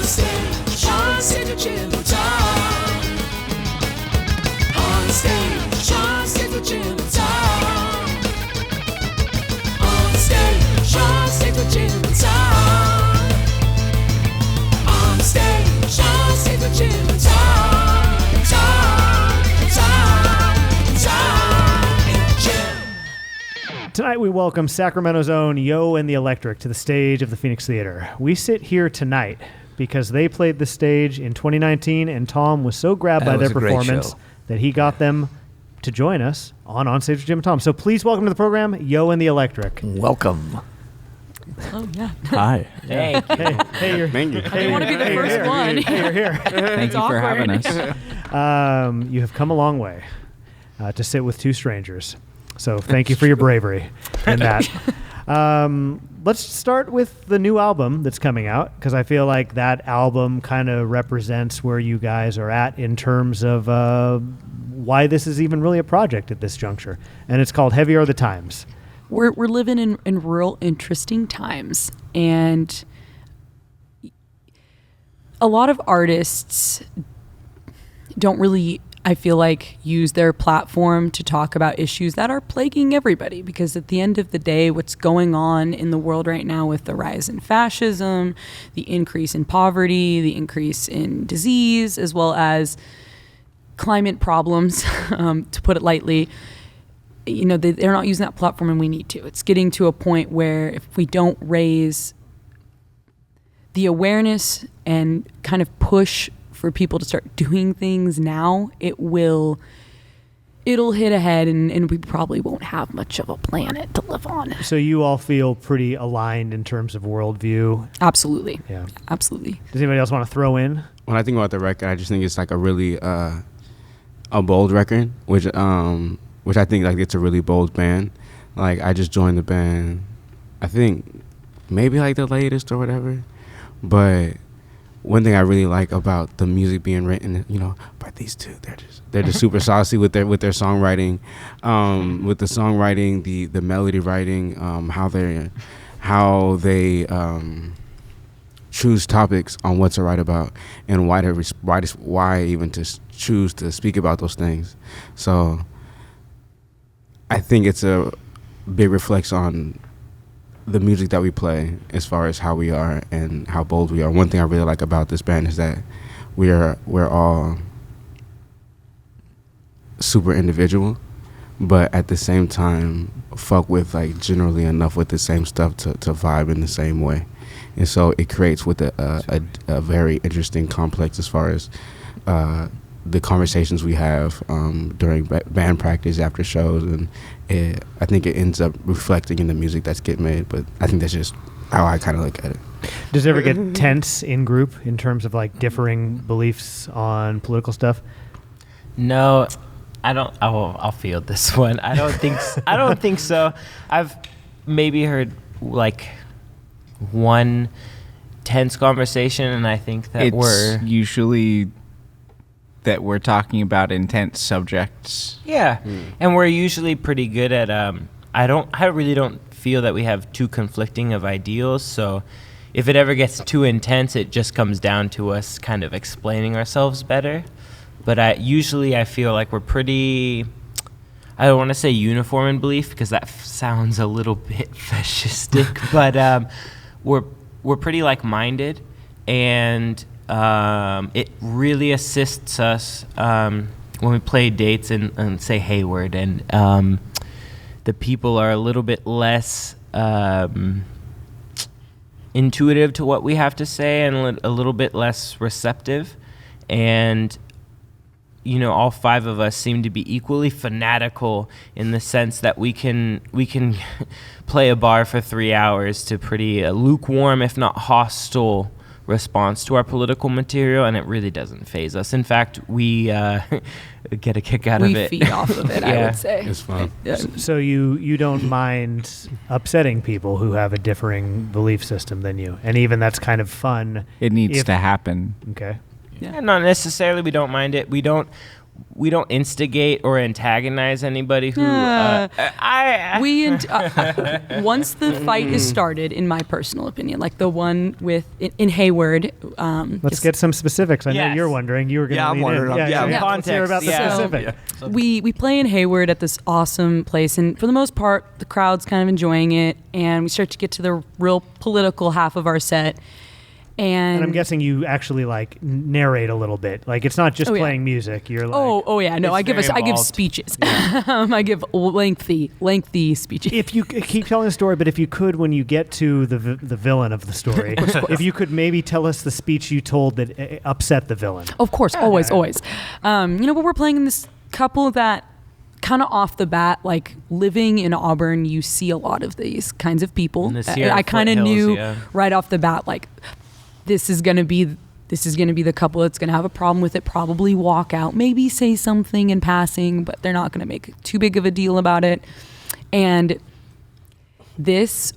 Onstage, Onstage, Jim and Tom. Onstage, Onstage, Jim and Tom. Onstage, Onstage, Jim and Tom. Onstage, Onstage, Jim and Tom. Tom and Jim. Tonight we welcome Sacramento's own Yo and the Electric to the stage of the Phoenix Theater. We sit here tonight because they played the stage in 2019 and Tom was so grabbed by their performance that he got them to join us on Onstage with Jim and Tom. So please welcome to the program, Yo and the Electric. Welcome. Oh, yeah. Hi. Hey. Hey, you're, Thank you. I didn't want to be the first one. Hey, you're here. Thank you for having us. You have come a long way to sit with two strangers. So thank you for your bravery in that. Let's start with the new album that's coming out, because I feel like that album kind of represents where you guys are at in terms of why this is even really a project at this juncture. And it's called Heavy Are the Times. We're living in real interesting times. And a lot of artists don't really, I feel like, use their platform to talk about issues that are plaguing everybody, because at the end of the day, what's going on in the world right now with the rise in fascism, the increase in poverty, the increase in disease, as well as climate problems, to put it lightly, you know, they're not using that platform, and we need to. It's getting to a point where if we don't raise the awareness and kind of push for people to start doing things now, it'll hit ahead, and we probably won't have much of a planet to live on. So you all feel pretty aligned in terms of worldview. Absolutely. Yeah. Absolutely. Does anybody else want to throw in? When I think about the record, I just think it's like a really a bold record, which I think like it's a really bold band. Like I just joined the band, I think maybe like the latest or whatever, but one thing I really like about the music being written, you know, by these two, they're just super saucy with their songwriting, with the songwriting, the melody writing, how they choose topics on what to write about and why even to choose to speak about those things. So I think it's a big reflection on the music that we play as far as how we are and how bold we are. One thing I really like about this band is that we're all super individual, but at the same time fuck with like generally enough with the same stuff to vibe in the same way. And so it creates with a very interesting complex as far as the conversations we have during band practice after shows, and I think it ends up reflecting in the music that's getting made. But I think that's just how I kind of look at it. Does it ever get tense in group in terms of like differing beliefs on political stuff? No, I don't. I'll field this one. I don't think. I don't think so. I've maybe heard like one tense conversation, and I think that It's usually that we're talking about intense subjects. Yeah, and we're usually pretty good at. I really don't feel that we have too conflicting of ideals. So, if it ever gets too intense, it just comes down to us kind of explaining ourselves better. But I feel like we're pretty. I don't want to say uniform in belief because that sounds a little bit fascistic, but we're pretty like-minded, and it really assists us when we play dates and say Hayward, and the people are a little bit less intuitive to what we have to say and a little bit less receptive, and you know, all five of us seem to be equally fanatical in the sense that we can play a bar for 3 hours to pretty lukewarm, if not hostile, response to our political material, and it really doesn't faze us. In fact, we get a kick out of it. We feed off of it, Yeah. I would say. It's fun. So you don't mind upsetting people who have a differing belief system than you, and even that's kind of fun. It needs to happen. Okay. Yeah, not necessarily. We don't mind it. we don't instigate or antagonize anybody who once the fight is started, in my personal opinion, like the one with in Hayward. Let's get some specifics. I know Yes. you're wondering. You were going to I'm lean in. wondering. Yeah. Let's hear about the Context, specific. We play in Hayward at this awesome place, and for the most part, the crowd's kind of enjoying it. And we start to get to the real political half of our set. And I'm guessing you actually like narrate a little bit. Like it's not just playing music. You're like, oh yeah, no, It's I give very I give involved. speeches. I give lengthy speeches. if you keep telling the story, but if you could, when you get to the villain of the story, if you could maybe tell us the speech you told that upset the villain. Of course, always. But we're playing in this couple that kind of off the bat, like living in Auburn, you see a lot of these kinds of people. In the Sierra I kind of foothills, knew yeah. right off the bat, like this is gonna be the couple that's gonna have a problem with it. Probably walk out, maybe say something in passing, but they're not gonna make too big of a deal about it. And this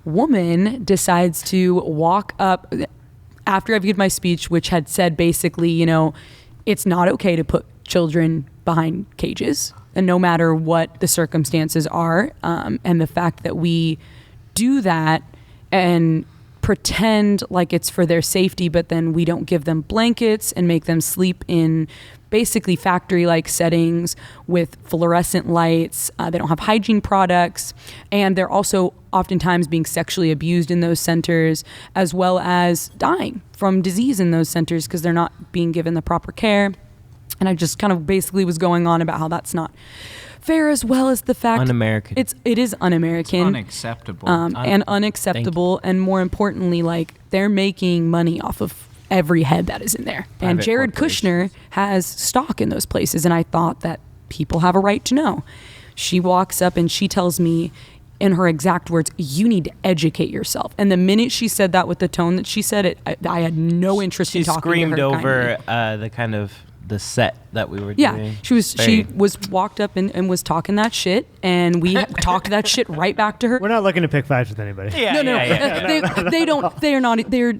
woman decides to walk up after I've given my speech, which had said basically, it's not okay to put children behind cages, and no matter what the circumstances are, and the fact that we do that and pretend like it's for their safety, but then we don't give them blankets and make them sleep in basically factory-like settings with fluorescent lights. They don't have hygiene products, and they're also oftentimes being sexually abused in those centers, as well as dying from disease in those centers because they're not being given the proper care. And I just kind of basically was going on about how that's not fair, as well as the fact Un-American. it is un-American. It's unacceptable. And unacceptable, and more importantly, like they're making money off of every head that is in there. And Private Jared Kushner has stock in those places, and I thought that people have a right to know. She walks up and she tells me in her exact words, "You need to educate yourself." And the minute she said that with the tone that she said it, I had no interest in She talking screamed to her. over the set that we were Yeah, doing. she was walked up and was talking that shit, and we talked that shit right back to her. We're not looking to pick fights with anybody. Yeah,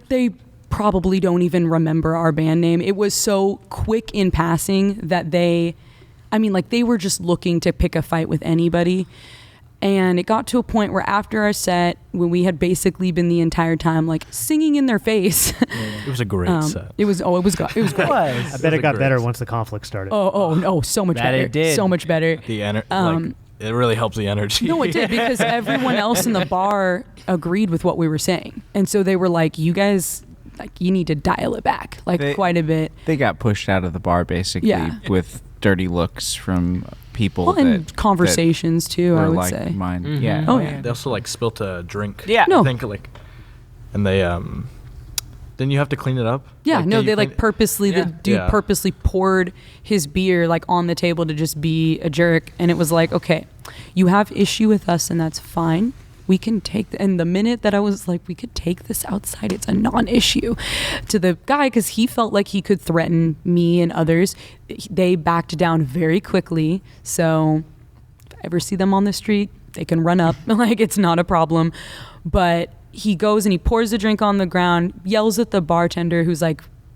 They probably don't even remember our band name. It was so quick in passing that they were just looking to pick a fight with anybody. And it got to a point where after our set, when we had basically been the entire time like singing in their face, It was a great set. it was great. I bet it got great better set. once the conflict started. Oh no, so much That better. it did. So much better. The it really helps the energy. No, it did, because everyone else in the bar agreed with what we were saying. And so they were like, you guys, like, you need to dial it back, like, quite a bit. They got pushed out of the bar basically Yeah. with dirty looks from people Well, and conversations, too, were I would like say. mine. Mhm. Yeah. Oh, yeah. They also spilt a drink. Yeah. No. I think and they then you have to clean it up. Yeah, no, you they clean- purposely, the dude Yeah. purposely poured his beer on the table to just be a jerk. And it was like, okay, you have issue with us and that's fine. We can take, and the minute that I was like, we could take this outside, it's a non-issue to the guy, because he felt like he could threaten me and others. They backed down very quickly. So if I ever see them on the street, they can run up. It's not a problem. But he goes and he pours the drink on the ground, yells at the bartender, who's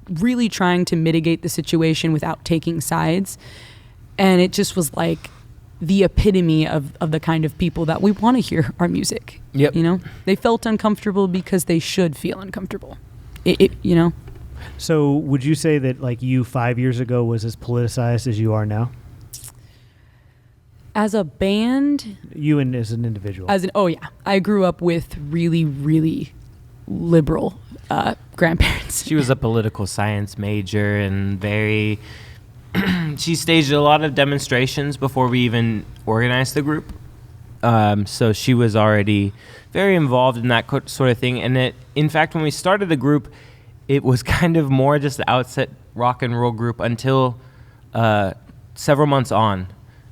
really trying to mitigate the situation without taking sides. And it just was the epitome of the kind of people that we want to hear our music. Yep. They felt uncomfortable because they should feel uncomfortable. So would you say that you 5 years ago was as politicized as you are now? As a band, You and as an individual. I grew up with really, really liberal grandparents. She was a political science major and very. She staged a lot of demonstrations before we even organized the group. So she was already very involved in that sort of thing. And in fact, when we started the group, it was kind of more just the outset rock and roll group until several months on.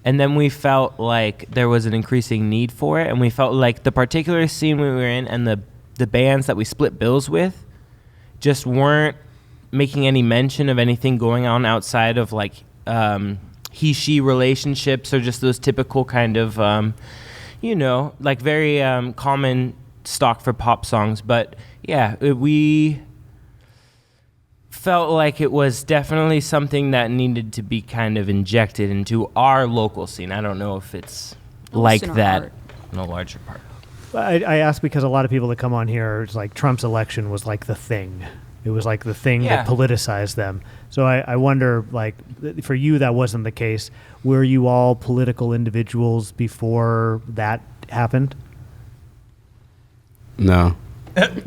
And then we felt like there was an increasing need for it. And we felt like the particular scene we were in and the bands that we split bills with just weren't making any mention of anything going on outside of he-she relationships, or just those typical kind of, very common stock for pop songs. But yeah, we felt like it was definitely something that needed to be kind of injected into our local scene. I don't know if it's like that in a larger part. I ask because a lot of people that come on here, it's like Trump's election was like the thing. It was like the thing that politicized them. So I wonder, like, for you, that wasn't the case. Were you all political individuals before that happened? No.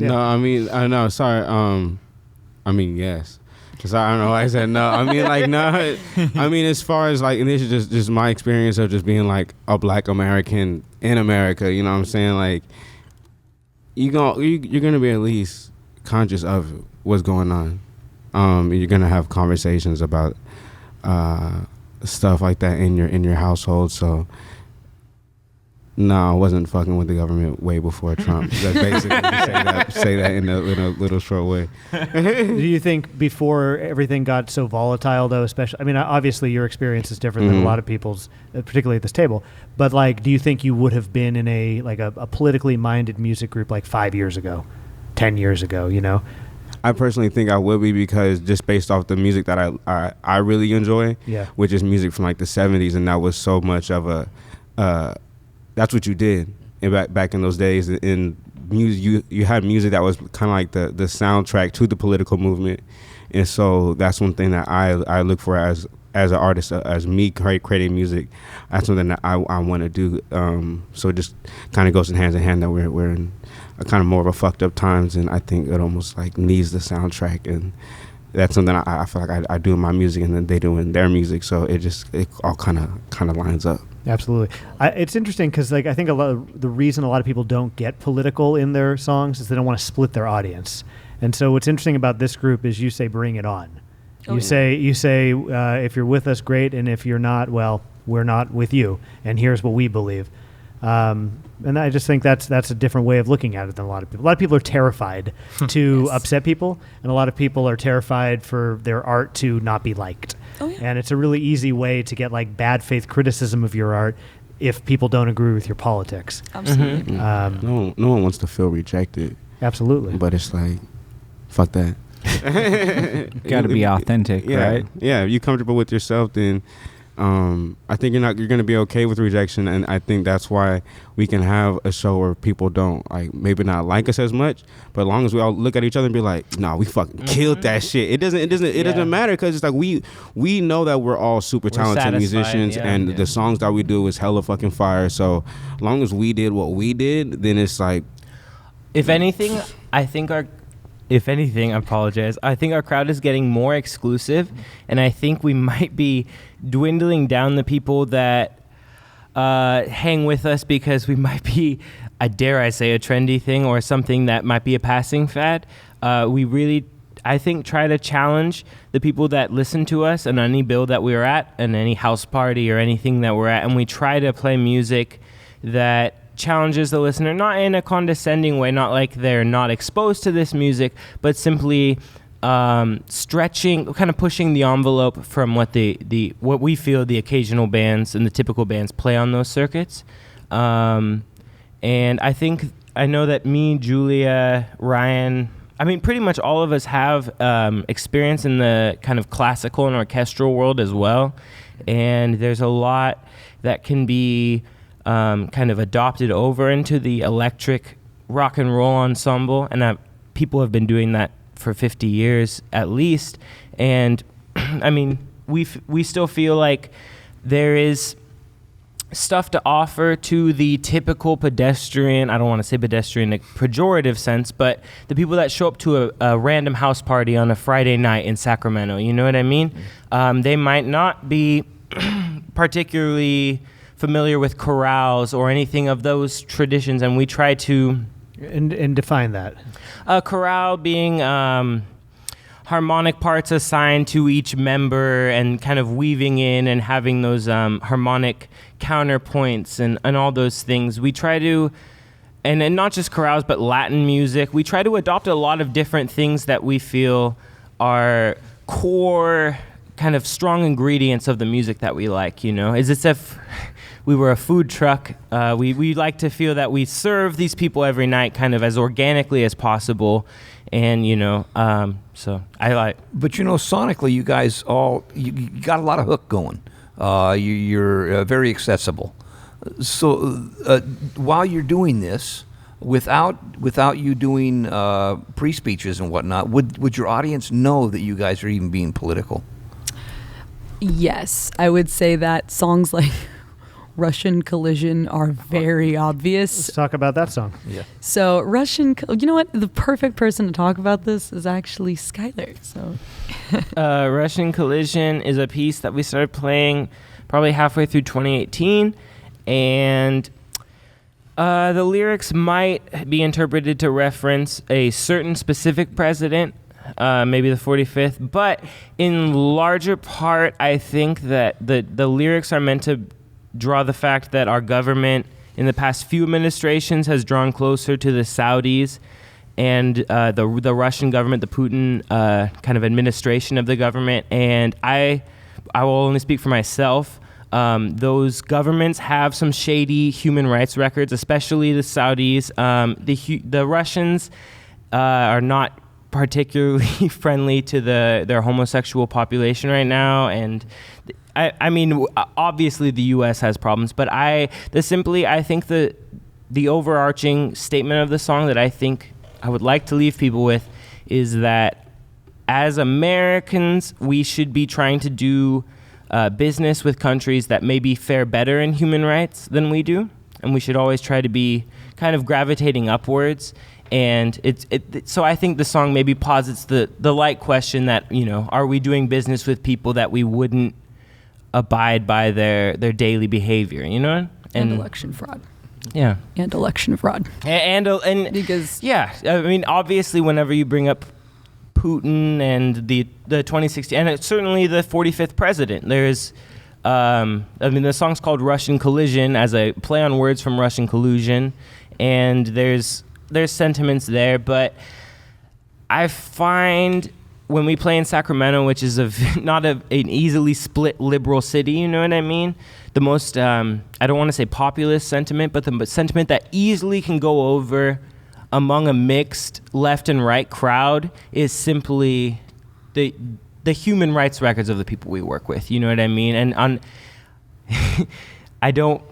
No, I mean, I know. Sorry. I mean, yes. Because I don't know why I said no. I mean, like, no. I mean, as far as, like, and this is just my experience of just being, like, a black American in America, you know what I'm saying? Like, you're going to be at least conscious of what's going on. You're going to have conversations about stuff like that in your household. So, no, I wasn't fucking with the government way before Trump. That's basically say that in a little short way. Do you think before everything got so volatile, though, especially, I mean, obviously your experience is different than a lot of people's, particularly at this table, but, like, do you think you would have been in a politically minded music group like 5 years ago, 10 years ago, you know? I personally think I would be, because just based off the music that I really enjoy, which is music from like the 70s, and that was so much of a that's what you did back in those days. In music, you had music that was kind of like the soundtrack to the political movement, and so that's one thing that I look for as an artist, as me creating music. That's something that I want to do. So it just kind of goes in hand that we're in a kind of more of a fucked up times, and I think it almost like needs the soundtrack, and that's something I feel like I do in my music, and then they do in their music. So it all kind of lines up. Absolutely. It's interesting because, like, I think the reason a lot of people don't get political in their songs is they don't want to split their audience. And so what's interesting about this group is you say, bring it on. You say, if you're with us, great. And if you're not, well, we're not with you. And here's what we believe. And I just think that's a different way of looking at it than a lot of people. A lot of people are terrified to upset people. And a lot of people are terrified for their art to not be liked. Oh, yeah. And it's a really easy way to get, like, bad faith criticism of your art if people don't agree with your politics. Absolutely. No one wants to feel rejected. Absolutely. But it's like, fuck that. Got to be authentic, right? Yeah, if you're comfortable with yourself, then I think you're going to be okay with rejection, and I think that's why we can have a show where people don't, like, maybe not like us as much, but as long as we all look at each other and be like, nah, we fucking killed that shit. It doesn't matter, because it's like we know that we're all super talented musicians, and the songs that we do is hella fucking fire. So as long as we did what we did, then it's like, if anything, I apologize. I think our crowd is getting more exclusive, and I think we might be dwindling down the people that hang with us because we might be, dare I say, a trendy thing or something that might be a passing fad. We really, I think, try to challenge the people that listen to us on any bill that we're at, and any house party or anything that we're at, and we try to play music that challenges the listener, not in a condescending way, not like they're not exposed to this music, but simply stretching, kind of pushing the envelope from what what we feel the occasional bands and the typical bands play on those circuits. And I know that me, Julia, Ryan, I mean, pretty much all of us have experience in the kind of classical and orchestral world as well. And there's a lot that can be kind of adopted over into the electric rock and roll ensemble, and people have been doing that for 50 years at least. And I mean, we still feel like there is stuff to offer to the typical pedestrian. I don't want to say pedestrian in a pejorative sense, but the people that show up to a random house party on a Friday night in Sacramento, you know what I mean? They might not be particularly familiar with chorales or anything of those traditions, and we try to and define that. A chorale being harmonic parts assigned to each member, and kind of weaving in and having those harmonic counterpoints and all those things. We try to, and not just chorales, but Latin music. We try to adopt a lot of different things that we feel are core, kind of strong ingredients of the music that we like, you know? It's as if we were a food truck. We like to feel that we serve these people every night kind of as organically as possible. And so I like. But sonically, you guys you got a lot of hook going. You're very accessible. So while you're doing this, without you doing pre-speeches and whatnot, would your audience know that you guys are even being political? Yes, I would say that songs like Russian Collision are very obvious. Let's talk about that song. Yeah. So you know what? The perfect person to talk about this is actually Skylar. So Russian Collision is a piece that we started playing probably halfway through 2018, and the lyrics might be interpreted to reference a certain specific president, maybe the 45th, but in larger part, I think that the lyrics are meant to draw the fact that our government in the past few administrations has drawn closer to the Saudis and the Russian government, the Putin kind of administration of the government. And I will only speak for myself. Those governments have some shady human rights records, especially the Saudis. The Russians are not particularly friendly to their homosexual population right now, and I mean, obviously the U.S. has problems, but I think the overarching statement of the song that I think I would like to leave people with is that as Americans, we should be trying to do business with countries that maybe fare better in human rights than we do, and we should always try to be kind of gravitating upwards. And so I think the song maybe posits the light question that, are we doing business with people that we wouldn't abide by their daily behavior, and election fraud. Yeah. And election fraud. And because I mean, obviously whenever you bring up Putin and the 2016 and certainly the 45th president, there's the song's called Russian Collision as a play on words from Russian collusion, and there's sentiments there, but I find when we play in Sacramento, which is not an easily split liberal city, you know what I mean? The most, I don't want to say populist sentiment, but the sentiment that easily can go over among a mixed left and right crowd is simply the human rights records of the people we work with, you know what I mean? And I don't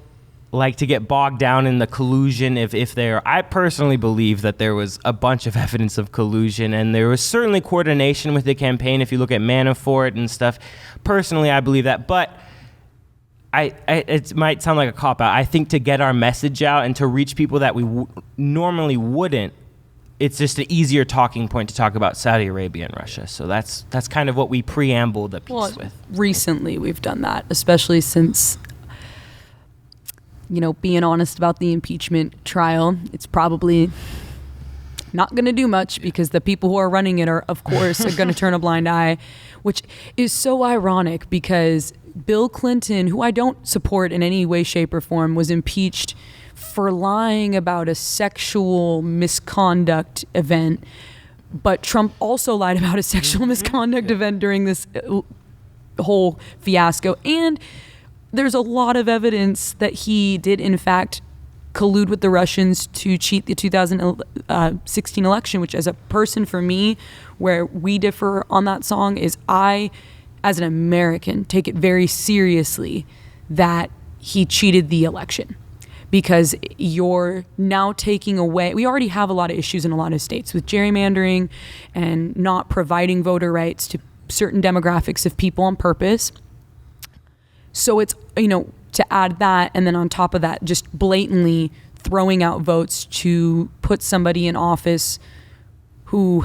like to get bogged down in the collusion if there. I personally believe that there was a bunch of evidence of collusion, and there was certainly coordination with the campaign if you look at Manafort and stuff. Personally, I believe that, but it might sound like a cop-out. I think to get our message out and to reach people that we normally wouldn't, it's just an easier talking point to talk about Saudi Arabia and Russia. So that's kind of what we preamble the piece with. Recently we've done that, especially since being honest about the impeachment trial. It's probably not going to do much because the people who are running it are going to turn a blind eye, which is so ironic because Bill Clinton, who I don't support in any way, shape, or form, was impeached for lying about a sexual misconduct event, but Trump also lied about a sexual misconduct event during this whole fiasco. And there's a lot of evidence that he did, in fact, collude with the Russians to cheat the 2016 election, which as a person, for me, where we differ on that song is I, as an American, take it very seriously that he cheated the election. Because you're now taking away, we already have a lot of issues in a lot of states with gerrymandering and not providing voter rights to certain demographics of people on purpose. So it's, to add that, and then on top of that, just blatantly throwing out votes to put somebody in office who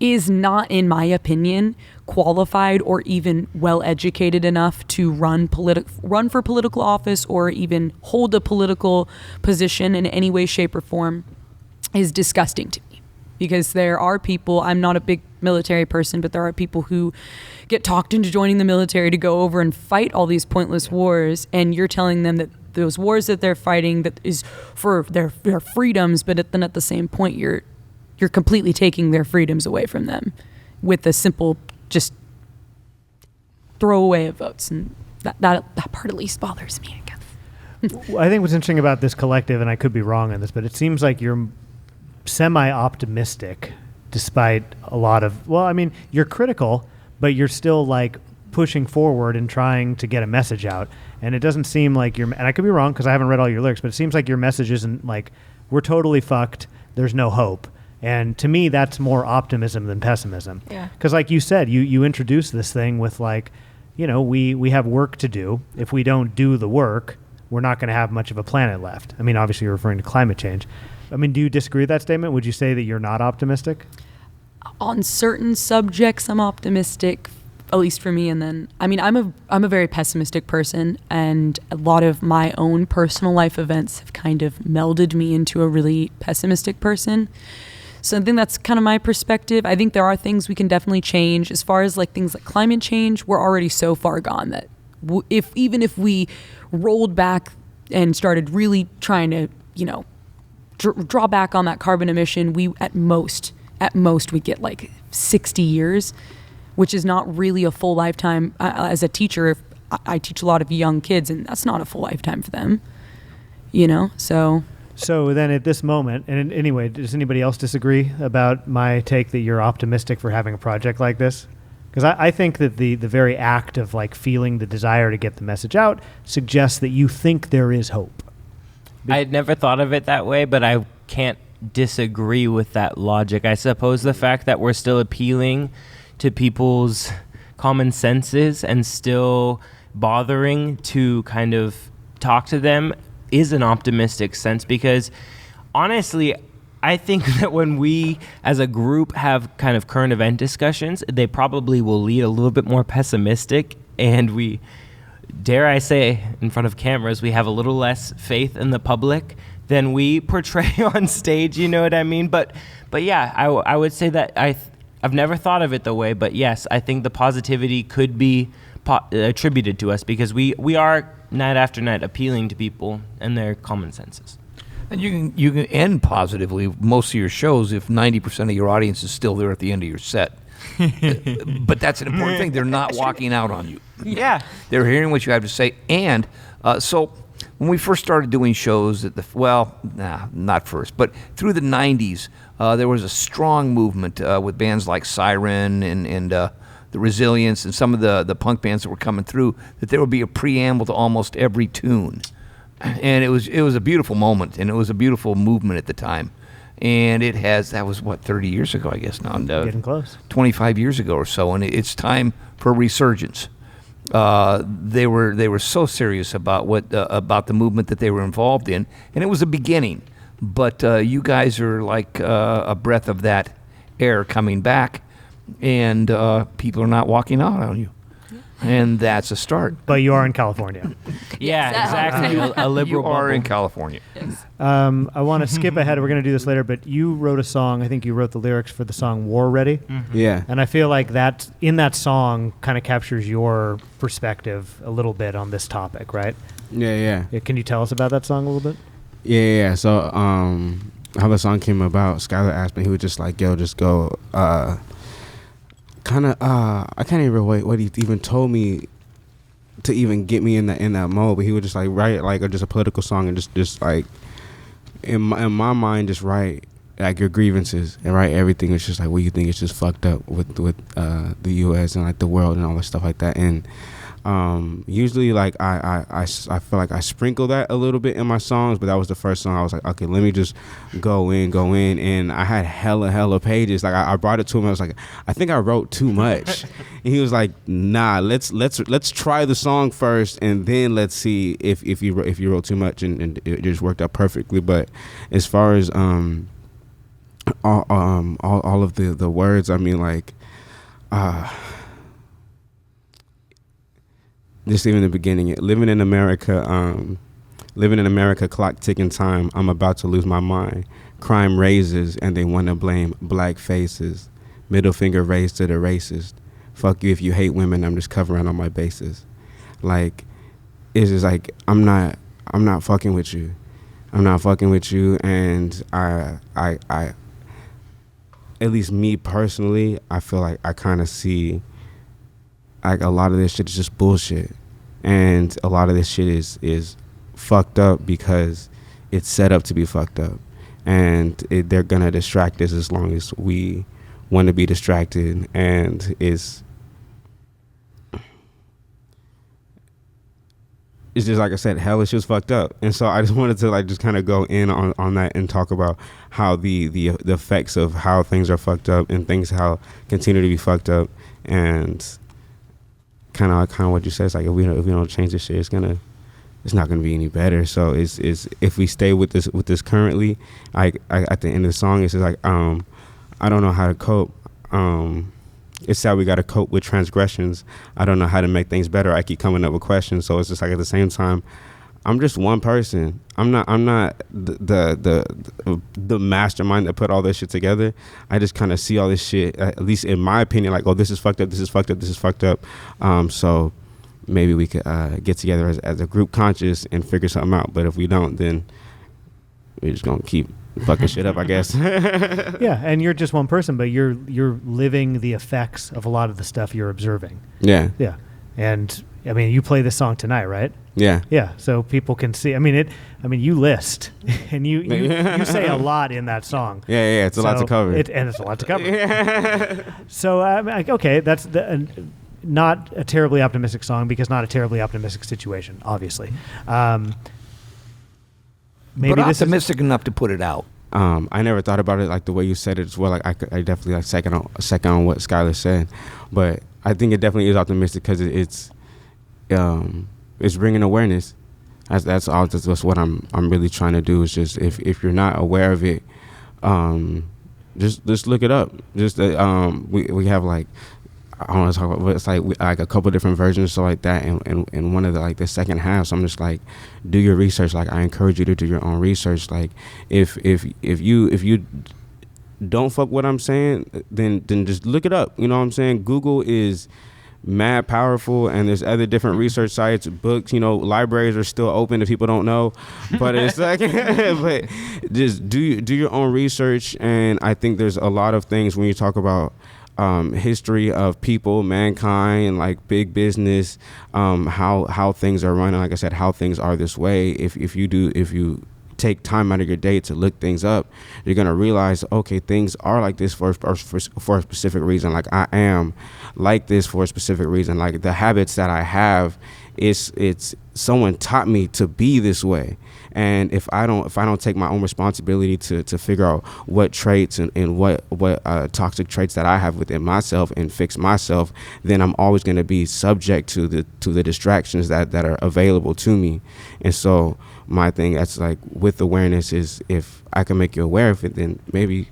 is not, in my opinion, qualified or even well-educated enough to run for political office or even hold a political position in any way, shape, or form is disgusting to me. Because there are people, I'm not a big military person, but there are people who get talked into joining the military to go over and fight all these pointless wars, and you're telling them that those wars that they're fighting that is for their freedoms, but then at the same point you're completely taking their freedoms away from them with a simple just throwaway of votes, and that part at least bothers me, I guess. I think what's interesting about this collective, and I could be wrong on this, but it seems like you're semi-optimistic despite a lot of, well, I mean, you're critical, but you're still like pushing forward and trying to get a message out. And it doesn't seem like and I could be wrong because I haven't read all your lyrics, but it seems like your message isn't like, we're totally fucked, there's no hope. And to me, that's more optimism than pessimism. Yeah. Because like you said, you introduced this thing with like, you know, we have work to do. If we don't do the work, we're not going to have much of a planet left. I mean, obviously you're referring to climate change. I mean, do you disagree with that statement? Would you say that you're not optimistic? On certain subjects, I'm optimistic, at least for me. And then, I mean, I'm a very pessimistic person, and a lot of my own personal life events have kind of melded me into a really pessimistic person. So I think that's kind of my perspective. I think there are things we can definitely change. As far as like things like climate change, we're already so far gone that even if we rolled back and started really trying to, you know, draw back on that carbon emission, we at most we get like 60 years, which is not really a full lifetime. As a teacher, I teach a lot of young kids, and that's not a full lifetime for them, you know, so... So then at this moment, and anyway, does anybody else disagree about my take that you're optimistic for having a project like this? Because I think that the very act of like feeling the desire to get the message out suggests that you think there is hope. I had never thought of it that way, but I can't disagree with that logic. I suppose the fact that we're still appealing to people's common senses and still bothering to kind of talk to them is an optimistic sense, because honestly, I think that when we as a group have kind of current event discussions, they probably will lead a little bit more pessimistic, and we, dare I say, in front of cameras, we have a little less faith in the public than we portray on stage, you know what I mean? But yeah, I would say that I've never thought of it the way, but yes, I think the positivity could be attributed to us because we are night after night appealing to people and their common senses. And you can end positively most of your shows if 90% of your audience is still there at the end of your set. But that's an important thing. They're not walking out on you. Yeah. They're hearing what you have to say. And so when we first started doing shows at not first, but through the 90s, there was a strong movement with bands like Siren and the Resilience and some of the punk bands that were coming through, that there would be a preamble to almost every tune. And it was a beautiful moment, and it was a beautiful movement at the time. And that was 30 years ago, I guess now. Getting close. 25 years ago or so, and it's time for a resurgence. They were so serious about about the movement that they were involved in, and it was a beginning. But you guys are like a breath of that air coming back, and people are not walking out on you. And that's a start. But you are in California. Yeah, exactly. A liberal You are bubble. in California. Yes. I want to skip ahead. We're going to do this later, but you wrote a song. I think you wrote the lyrics for the song War Ready. Mm-hmm. Yeah. And I feel like that in that song kind of captures your perspective a little bit on this topic, right? Yeah. Can you tell us about that song a little bit? Yeah. So how the song came about, Skylar asked me, he was just like, yo, just go... I can't even remember what he even told me to even get me in that mode, but he would just like write like just a political song and just like in my mind just write like your grievances and write everything. It's just like what you think is just fucked up with the U.S. and like the world and all that stuff like that. And usually like I feel like I sprinkle that a little bit in my songs, but that was the first song I was like, okay, let me just go in, and I had hella pages. Like I brought it to him. I was like, I think I wrote too much, and he was like, nah, let's try the song first, and then let's see if you wrote too much, and it just worked out perfectly. But as far as all of the words, I mean like just even the beginning, living in America, clock ticking time. I'm about to lose my mind. Crime raises and they want to blame black faces. Middle finger raised to the racist. Fuck you if you hate women. I'm just covering all my bases. Like, it's just like I'm not fucking with you. I'm not fucking with you. And I at least me personally, I feel like I kind of see. Like a lot of this shit is just bullshit, and a lot of this shit is fucked up because it's set up to be fucked up. and they're gonna distract us as long as we want to be distracted, and it's just like I said, hell is just fucked up. And so I just wanted to like just kind of go in on that and talk about how the effects of how things are fucked up and things how continue to be fucked up, and kind of what you said. It's like if we don't change this shit, it's not gonna be any better. So it's if we stay with this currently, I at the end of the song it's just like I don't know how to cope. It's sad we got to cope with transgressions. I don't know how to make things better. I keep coming up with questions. So it's just like at the same time, I'm just one person. I'm not the mastermind that put all this shit together. I just kind of see all this shit, at least in my opinion, like, oh, this is fucked up. This is fucked up. This is fucked up. So maybe we could get together as a group conscious and figure something out. But if we don't, then we're just gonna keep fucking shit up, I guess. Yeah, and you're just one person, but you're living the effects of a lot of the stuff you're observing. Yeah. Yeah. And I mean, you play this song tonight, right? Yeah. Yeah. So people can see. I mean, you list and you say a lot in that song. Yeah. It's a lot to cover. And it's a lot to cover. So okay, that's not a terribly optimistic song because not a terribly optimistic situation, obviously. Maybe but this optimistic enough to put it out. I never thought about it like the way you said it as well. Like I definitely like second on what Skylar said, but I think it definitely is optimistic because it's bringing awareness. That's all. That's what I'm really trying to do. Is just if you're not aware of it, just look it up. Just we have like. I don't want to talk about, but it's like a couple different versions, so like that, and one of the second half. So I'm just like, do your research. Like I encourage you to do your own research. Like if you don't fuck what I'm saying, then just look it up. You know what I'm saying? Google is mad powerful, and there's other different research sites, books. You know, libraries are still open if people don't know, but it's like, but just do your own research. And I think there's a lot of things when you talk about history of people, mankind, and like big business, how things are running. Like I said, how things are this way. If you take time out of your day to look things up, you're gonna realize, okay, things are like this for a specific reason. Like I am like this for a specific reason. Like the habits that I have, it's someone taught me to be this way. And if I don't take my own responsibility to figure out what traits and what toxic traits that I have within myself and fix myself, then I'm always going to be subject to the distractions that are available to me. And so my thing that's like with awareness is, if I can make you aware of it, then maybe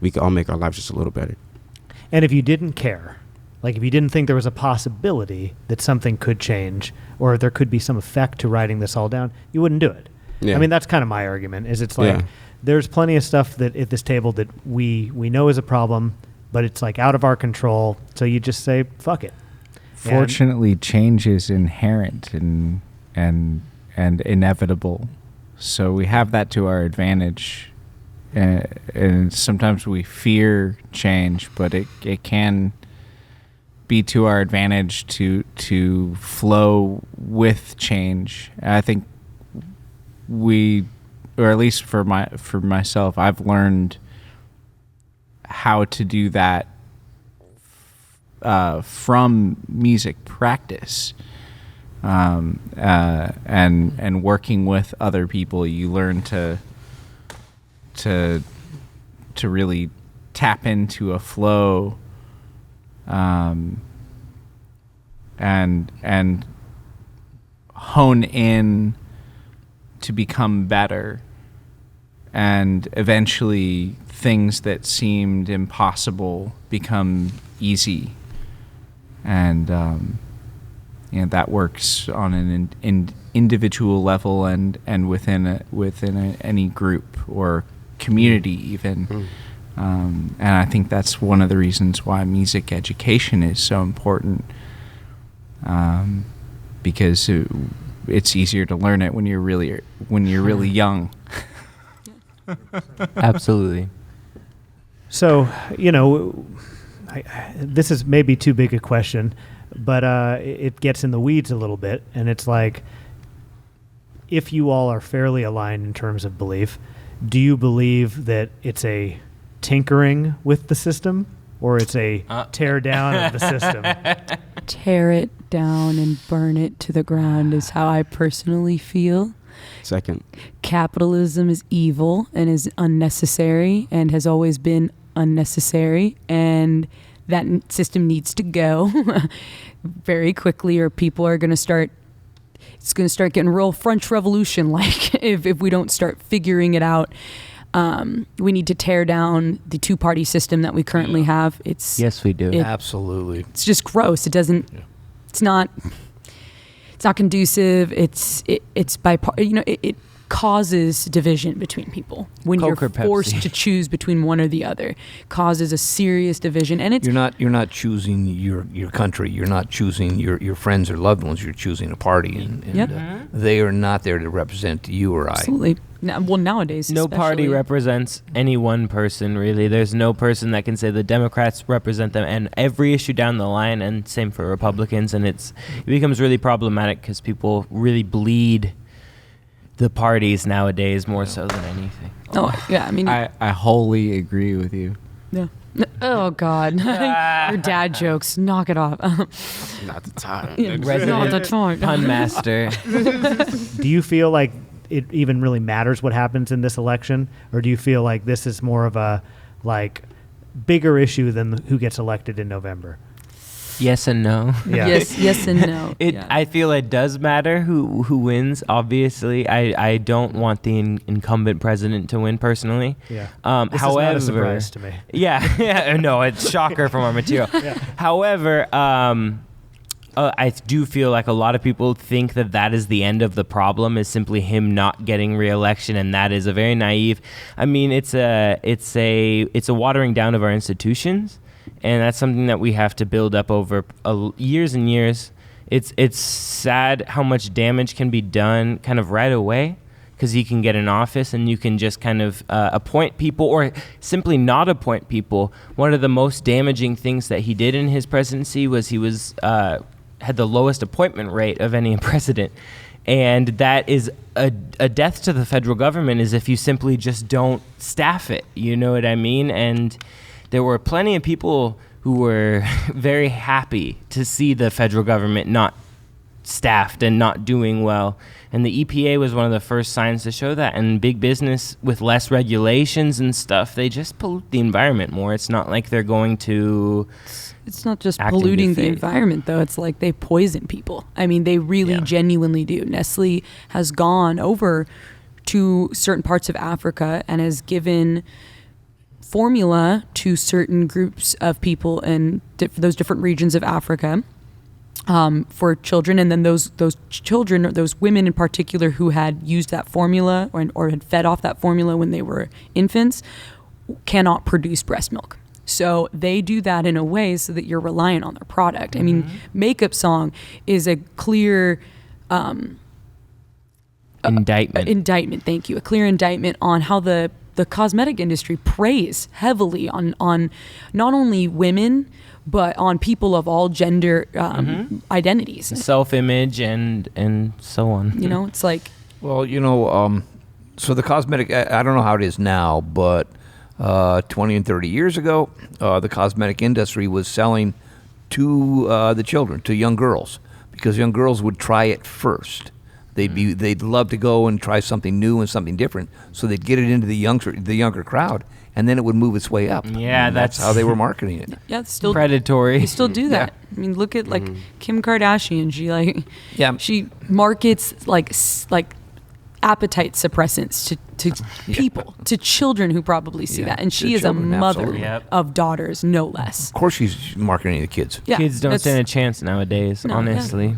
we can all make our lives just a little better. And if you didn't care, like if you didn't think there was a possibility that something could change or there could be some effect to writing this all down, you wouldn't do it. Yeah. I mean, that's kind of my argument, is it's like there's plenty of stuff that at this table that we know is a problem, but it's like out of our control. So you just say, fuck it. Fortunately, change is inherent and inevitable. So we have that to our advantage. And sometimes we fear change, but it can be to our advantage to flow with change. I think or at least for myself, I've learned how to do that from music practice, and working with other people. You learn to really tap into a flow, and hone in to become better, and eventually things that seemed impossible become easy, and that works on an individual level and within any group or community even. And I think that's one of the reasons why music education is so important, because it's easier to learn it when you're really young. Absolutely. So, this is maybe too big a question, but it gets in the weeds a little bit, and it's like, if you all are fairly aligned in terms of belief, do you believe that it's a tinkering with the system, or it's a tear down of the system? Tear it down and burn it to the ground is how I personally feel. Second. Capitalism is evil and is unnecessary and has always been unnecessary, and that system needs to go very quickly, or people are going to start, it's going to start getting real French Revolution like if we don't start figuring it out. We need to tear down the two-party system that we currently have. Yes, we do. Absolutely. It's just gross. It doesn't. It's not conducive. It's it causes division between people when Coke or you're forced Pepsi. to choose between one or the other. Causes a serious division, and it's You're not choosing your country. You're not choosing your friends or loved ones. You're choosing a party, and Yep. They are not there to represent you or I. absolutely well nowadays. No party especially. represents any one person, really. There's no person that can say the Democrats represent them and every issue down the line, and same for Republicans. And it becomes really problematic because people really bleed the parties nowadays more so than anything. Oh yeah, I mean, I wholly agree with you. yeah. Oh God, your dad jokes. Knock it off. Not the time. Yeah, Resident not the time. Pun master. Do you feel like it even really matters what happens in this election, or do you feel like this is more of a bigger issue than who gets elected in November? Yes and no. Yeah. Yes and no. Yeah. I feel it does matter who wins. Obviously, I don't want the incumbent president to win personally. Yeah. However, This is not a surprise to me. Yeah, no, it's shocker from our material. However, I do feel like a lot of people think that is the end of the problem, is simply him not getting re-election, and that is a very naive. I mean, it's a watering down of our institutions, and that's something that we have to build up over years and years. It's sad how much damage can be done kind of right away, because he can get in office and you can just kind of appoint people or simply not appoint people. One of the most damaging things that he did in his presidency was he had the lowest appointment rate of any president. And that is a death to the federal government, is if you simply just don't staff it. You know what I mean? And there were plenty of people who were very happy to see the federal government not staffed and not doing well. And the EPA was one of the first signs to show that. And big business with less regulations and stuff, they just pollute the environment more. It's not like they're going to... It's not just act in polluting good the faith. environment, though. It's like they poison people. I mean, they really genuinely do. Nestle has gone over to certain parts of Africa and has given formula to certain groups of people in those different regions of Africa for children. And then those children, or those women in particular who had used that formula or had fed off that formula when they were infants, cannot produce breast milk. So they do that in a way so that you're reliant on their product. I mean, Makeup Song is a clear indictment. Thank you. A clear indictment on how the cosmetic industry preys heavily on not only women, but on people of all gender identities. Self-image and so on. You know, it's like... Well, so the cosmetic, I don't know how it is now, but 20 and 30 years ago, the cosmetic industry was selling to the children, to young girls, because young girls would try it first. They'd love to go and try something new and something different, so they'd get it into the younger crowd, and then it would move its way up. Yeah, And that's how they were marketing it. Yeah, it's still predatory. They still do that. I mean, look at like Kim Kardashian. She markets like appetite suppressants to people, to children who probably see that, and to she is children, a mother absolutely. Yep. of daughters, no less. Of course, she's marketing to the kids. Yeah, Kids don't that's- stand a chance nowadays, No, honestly.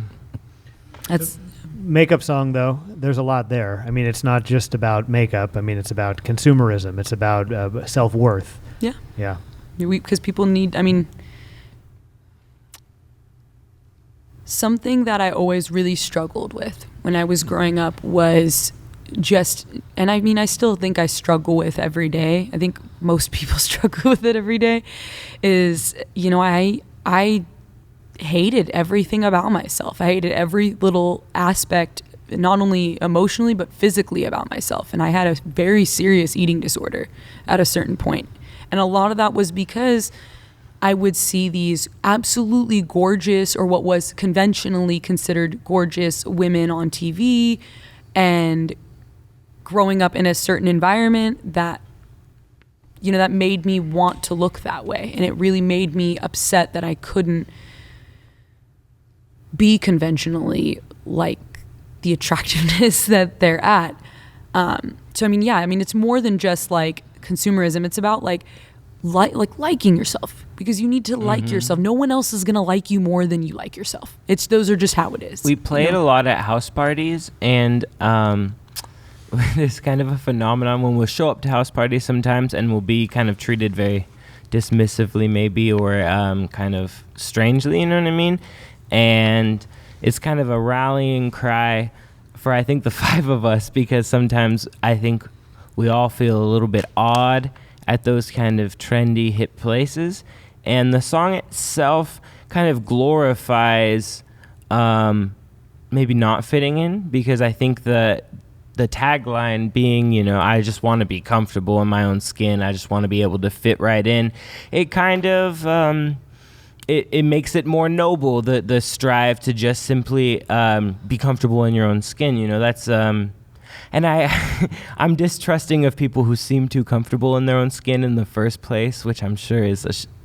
That's Makeup Song, though, there's a lot there. I mean, it's not just about makeup. I mean, it's about consumerism. It's about self-worth. yeah, Yeah. because people need. I mean, something that I always really struggled with when I was growing up was just, and I mean, I still think I struggle with every day. I think most people struggle with it every day. Is, I hated everything about myself. I hated every little aspect not only emotionally but physically about myself. And I had a very serious eating disorder at a certain point. And a lot of that was because I would see these absolutely gorgeous, or what was conventionally considered gorgeous, women on TV, and growing up in a certain environment that, you know, that made me want to look that way. And it really made me upset that I couldn't be conventionally like the attractiveness that they're at. So I mean, yeah, I mean, it's more than just like consumerism. It's about like liking yourself, because you need to like yourself. No one else is gonna like you more than you like yourself. Those are just how it is. We play it a lot at house parties, and there's kind of a phenomenon when we'll show up to house parties sometimes and we'll be kind of treated very dismissively maybe, or kind of strangely, you know what I mean? And it's kind of a rallying cry for, I think, the 5 of us, because sometimes I think we all feel a little bit odd at those kind of trendy, hip places. And the song itself kind of glorifies maybe not fitting in, because I think the tagline being, you know, I just want to be comfortable in my own skin, I just want to be able to fit right in, it kind of it makes it more noble, the strive to just simply be comfortable in your own skin, you know. That's and I'm distrusting of people who seem too comfortable in their own skin in the first place, which I'm sure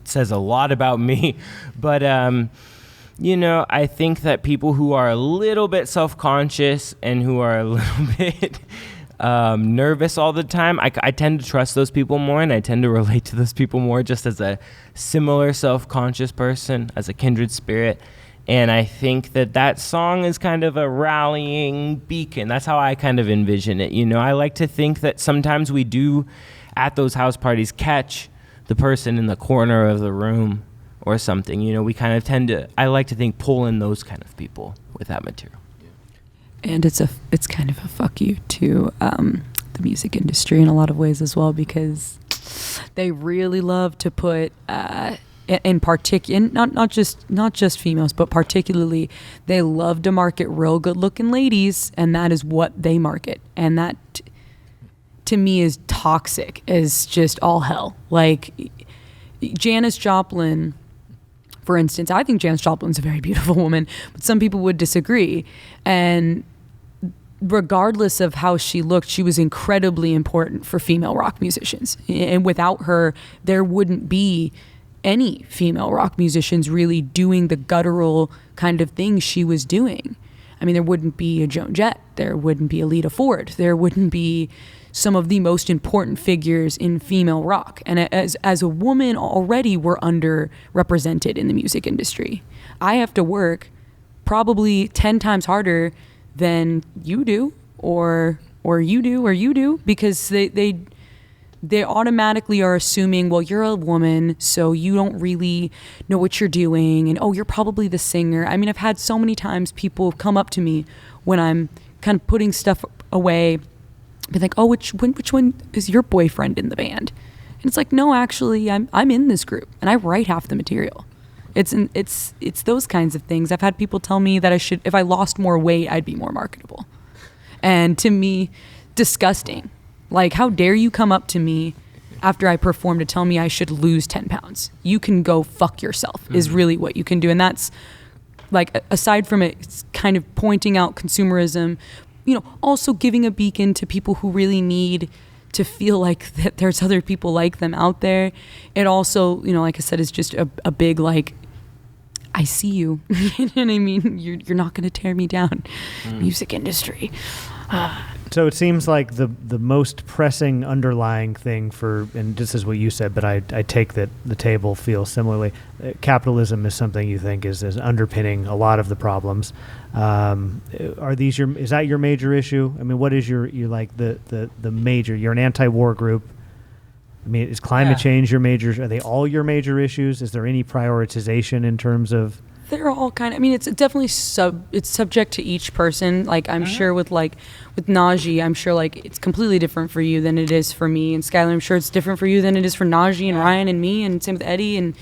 says a lot about me. But you know, I think that people who are a little bit self-conscious and who are a little bit nervous all the time, I tend to trust those people more, and I tend to relate to those people more, just as a similar self-conscious person, as a kindred spirit. And I think that song is kind of a rallying beacon. That's how I kind of envision it. You know, I like to think that sometimes we do, at those house parties, catch the person in the corner of the room or something. You know, we kind of tend to, I like to think, pull in those kind of people with that material. And it's kind of a fuck you to the music industry in a lot of ways as well, because they really love to put in particular, not just females, but particularly, they love to market real good looking ladies, and that is what they market, and that to me is toxic, is just all hell. Like Janis Joplin, for instance, I think Janis Joplin's a very beautiful woman, but some people would disagree. And regardless of how she looked, she was incredibly important for female rock musicians. And without her, there wouldn't be any female rock musicians really doing the guttural kind of things she was doing. I mean, there wouldn't be a Joan Jett, there wouldn't be a Lita Ford, there wouldn't be some of the most important figures in female rock. And as a woman already, we're underrepresented in the music industry. I have to work probably 10 times harder than you do, or you do, because they automatically are assuming, well, you're a woman, so you don't really know what you're doing, and oh, you're probably the singer. I mean, I've had so many times people come up to me when I'm kind of putting stuff away, be like, oh, which one is your boyfriend in the band? And it's like, no, actually, I'm in this group, and I write half the material. It's those kinds of things. I've had people tell me that if I lost more weight, I'd be more marketable. And to me, disgusting. Like, how dare you come up to me after I perform to tell me I should lose 10 pounds? You can go fuck yourself, is really what you can do. And that's, like, aside from it, it's kind of pointing out consumerism, you know, also giving a beacon to people who really need to feel like that there's other people like them out there. It also, you know, like I said, is just a big, like, I see you. You know what I mean? You're not going to tear me down. Music industry. So it seems like the most pressing underlying thing and this is what you said, but I take that the table feels similarly. Capitalism is something you think is underpinning a lot of the problems. Is that your major issue? I mean, what is your like the major? You're an anti-war group. I mean, is climate change your major? Are they all your major issues? Is there any prioritization in terms of? They're all kind of, I mean, it's definitely it's subject to each person. Like, I'm sure with Najee, I'm sure, like, it's completely different for you than it is for me. And Skylar, I'm sure it's different for you than it is for Najee and Ryan and me, and same with Eddie. And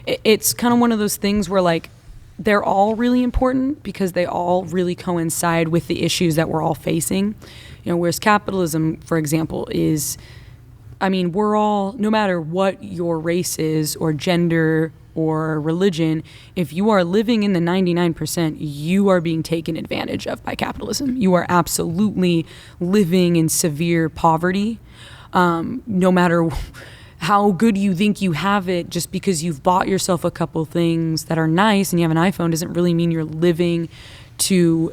it's kind of one of those things where, like, they're all really important because they all really coincide with the issues that we're all facing. Whereas capitalism, for example, is, we're all, no matter what your race is or gender or religion, if you are living in the 99%, you are being taken advantage of by capitalism. You are absolutely living in severe poverty. No matter how good you think you have it, just because you've bought yourself a couple things that are nice and you have an iPhone doesn't really mean you're living to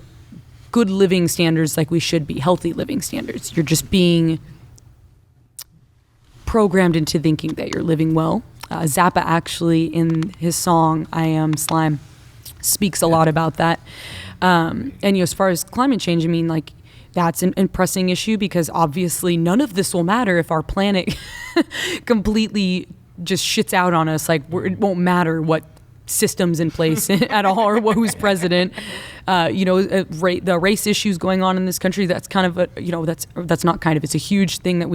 good living standards like we should be, healthy living standards. You're just being programmed into thinking that you're living well. Zappa actually, in his song "I Am Slime," speaks a lot about that. And as far as climate change, that's an pressing issue because obviously none of this will matter if our planet completely just shits out on us. It won't matter what systems in place at all or who's president. The race issues going on in this country, that's kind of that's not kind of, it's a huge thing that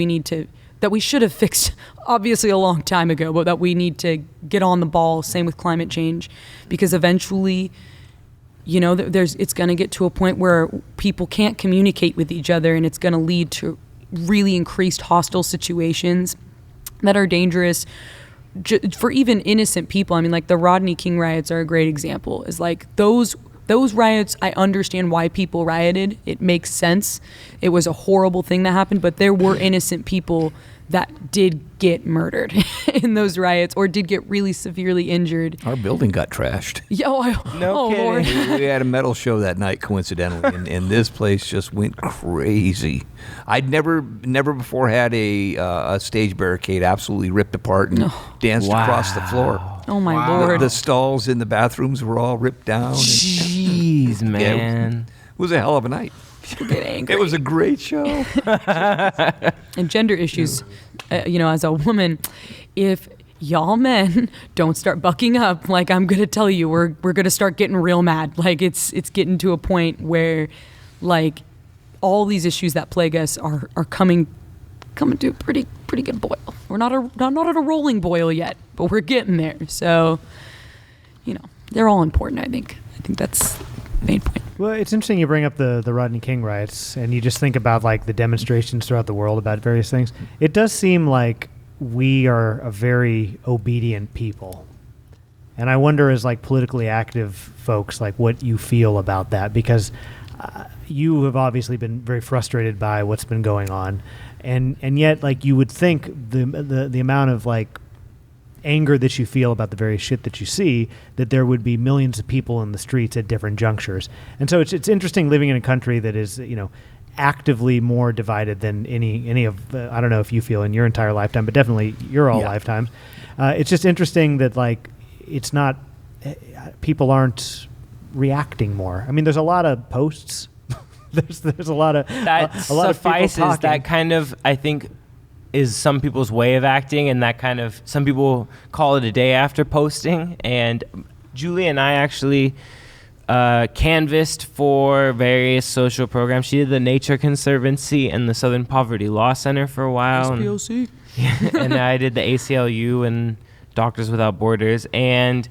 we should have fixed obviously a long time ago, but that we need to get on the ball. Same with climate change, because eventually, it's going to get to a point where people can't communicate with each other, and it's going to lead to really increased hostile situations that are dangerous for even innocent people. The Rodney King riots are a great example. Is those riots, I understand why people rioted. It makes sense. It was a horrible thing that happened, but there were innocent people that did get murdered in those riots or did get really severely injured. Our building got trashed. No kidding. Lord. We had a metal show that night, coincidentally, and this place just went crazy. I'd never before had a stage barricade absolutely ripped apart and danced across the floor. Oh my Lord. The stalls in the bathrooms were all ripped down. Jeez, man. It was a hell of a night. People get angry. It was a great show. And gender issues, as a woman, if y'all men don't start bucking up, I'm gonna tell you, we're gonna start getting real mad. It's getting to a point where, all these issues that plague us are coming to a pretty good boil. We're not at a rolling boil yet, but we're getting there. So, they're all important. I think that's the main point. Well, it's interesting you bring up the Rodney King riots, and you just think about the demonstrations throughout the world about various things. It does seem like we are a very obedient people, and I wonder, as politically active folks, what you feel about that, because you have obviously been very frustrated by what's been going on, and yet you would think the amount of anger that you feel about the various shit that you see, that there would be millions of people in the streets at different junctures. And so it's interesting living in a country that is, actively more divided than any of, I don't know if you feel in your entire lifetime, but definitely your all lifetimes. It's just interesting that it's not, people aren't reacting more. There's a lot of posts. there's a lot of, that a lot of people suffices. talking. That kind of, I think, is some people's way of acting, and that kind of, some people call it a day after posting. And Julie and I actually canvassed for various social programs. She did the Nature Conservancy and the Southern Poverty Law Center for a while. SPOC. And I did the ACLU and Doctors Without Borders. And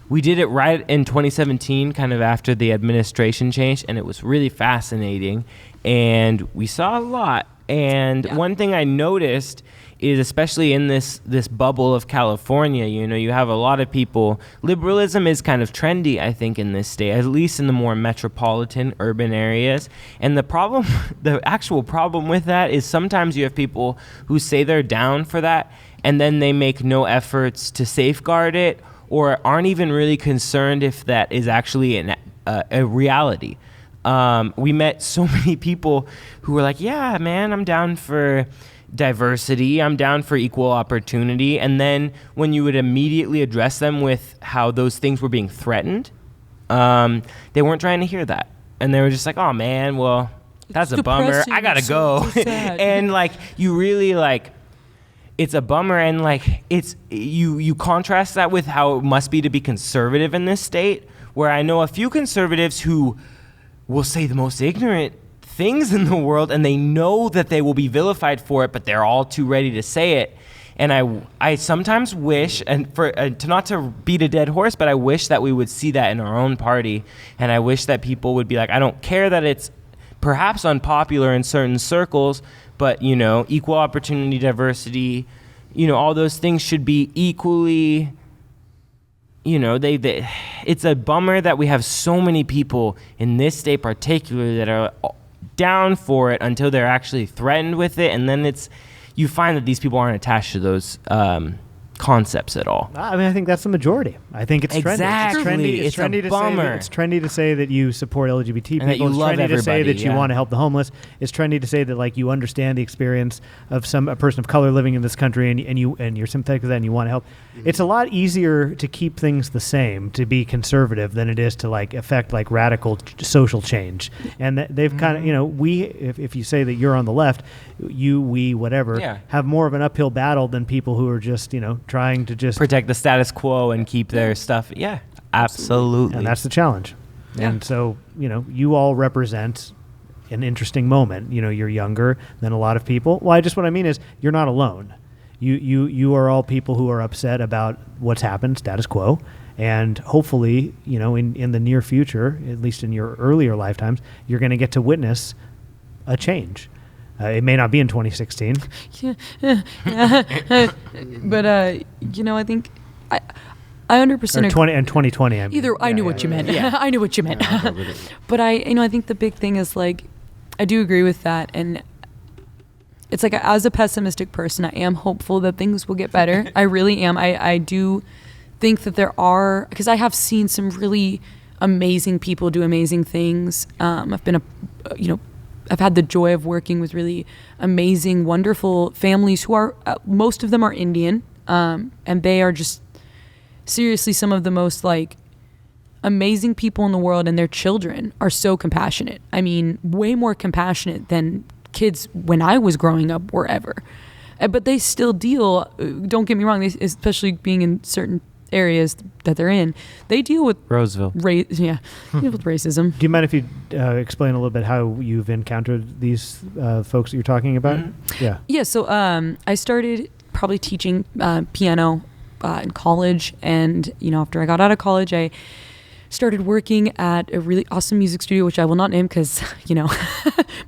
we did it right in 2017, kind of after the administration changed, and it was really fascinating. And we saw a lot. And one thing I noticed is, especially in this bubble of California, you have a lot of people. Liberalism is kind of trendy, I think, in this state, at least in the more metropolitan urban areas. And the actual problem with that is sometimes you have people who say they're down for that, and then they make no efforts to safeguard it, or aren't even really concerned if that is actually a reality. We met so many people who were like, yeah, man, I'm down for diversity. I'm down for equal opportunity. And then when you would immediately address them with how those things were being threatened, they weren't trying to hear that. And they were just like, oh, man, well, that's a bummer. I got to go. So sad. And you really it's a bummer. And it's you contrast that with how it must be to be conservative in this state, where I know a few conservatives who will say the most ignorant things in the world, and they know that they will be vilified for it, but they're all too ready to say it. And I sometimes wish, and for to not to beat a dead horse, but I wish that we would see that in our own party. And I wish that people would be like, I don't care that it's perhaps unpopular in certain circles, but, you know, equal opportunity, diversity, you know, all those things should be equally, you know, it's a bummer that we have so many people in this state particularly that are down for it until they're actually threatened with it. And then you find that these people aren't attached to those concepts at all. I mean, I think that's the majority. I think it's Exactly. trendy. It's It's a trendy to bummer. say it's trendy to say that you support LGBT And that people. you It's love trendy to say everybody, that you yeah. want to help the homeless. It's trendy to say that like you understand the experience of a person of color living in this country, and you're sympathetic to that and you want to help. It's a lot easier to keep things the same, to be conservative, than it is to like affect like radical social change. And they've kind of, you know, if you say that you're on the left, we whatever Yeah. have more of an uphill battle than people who are just, you know, trying to just Protect the status quo and keep their stuff. Yeah, absolutely. and that's the challenge. Yeah. And so, you know, you all represent an interesting moment. You know, you're younger than a lot of people. Well, what I mean is you're not alone. You are all people who are upset about what's happened, status quo. And hopefully, you know, in the near future, at least in your earlier lifetimes, you're going to get to witness a change. It may not be in 2016. But you know, I think I 100% Or 2020. I mean. Either I knew what you meant. Yeah. I knew what you meant. But I think the big thing is like, I do agree with that, and it's like as a pessimistic person, I am hopeful that things will get better. I really am. I do think that there are, because I have seen some really amazing people do amazing things. I've been I've had the joy of working with really amazing, wonderful families who are, most of them are Indian, and they are just seriously some of the most like amazing people in the world, and their children are so compassionate. I mean, way more compassionate than kids when I was growing up were ever. But they still deal, don't get me wrong, especially being in certain areas that they're in, they deal with Roseville. deal with racism. Do you mind if you explain a little bit how you've encountered these folks that you're talking about? Mm-hmm. Yeah. So I started probably teaching piano in college, and you know, after I got out of college, I started working at a really awesome music studio, which I will not name because you know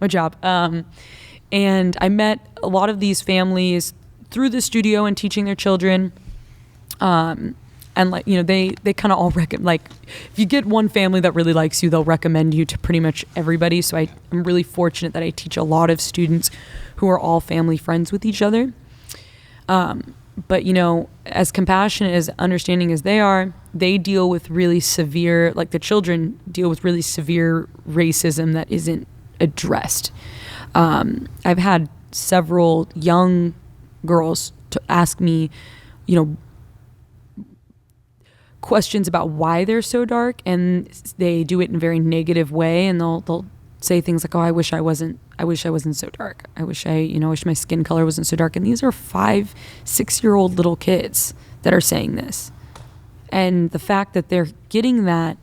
my job. And I met a lot of these families through the studio and teaching their children. And like, you know, they kind of all like, if you get one family that really likes you, they'll recommend you to pretty much everybody. So I'm really fortunate that I teach a lot of students who are all family friends with each other. But, you know, as compassionate, as understanding as they are, they deal with really severe, like the children deal with really severe racism that isn't addressed. I've had several young girls to ask me, you know, questions about why they're so dark, and they do it in a very negative way, and they'll say things like, "Oh, I wish I wasn't so dark. I wish my skin color wasn't so dark." And these are 5-6-year-old little kids that are saying this. And the fact that they're getting that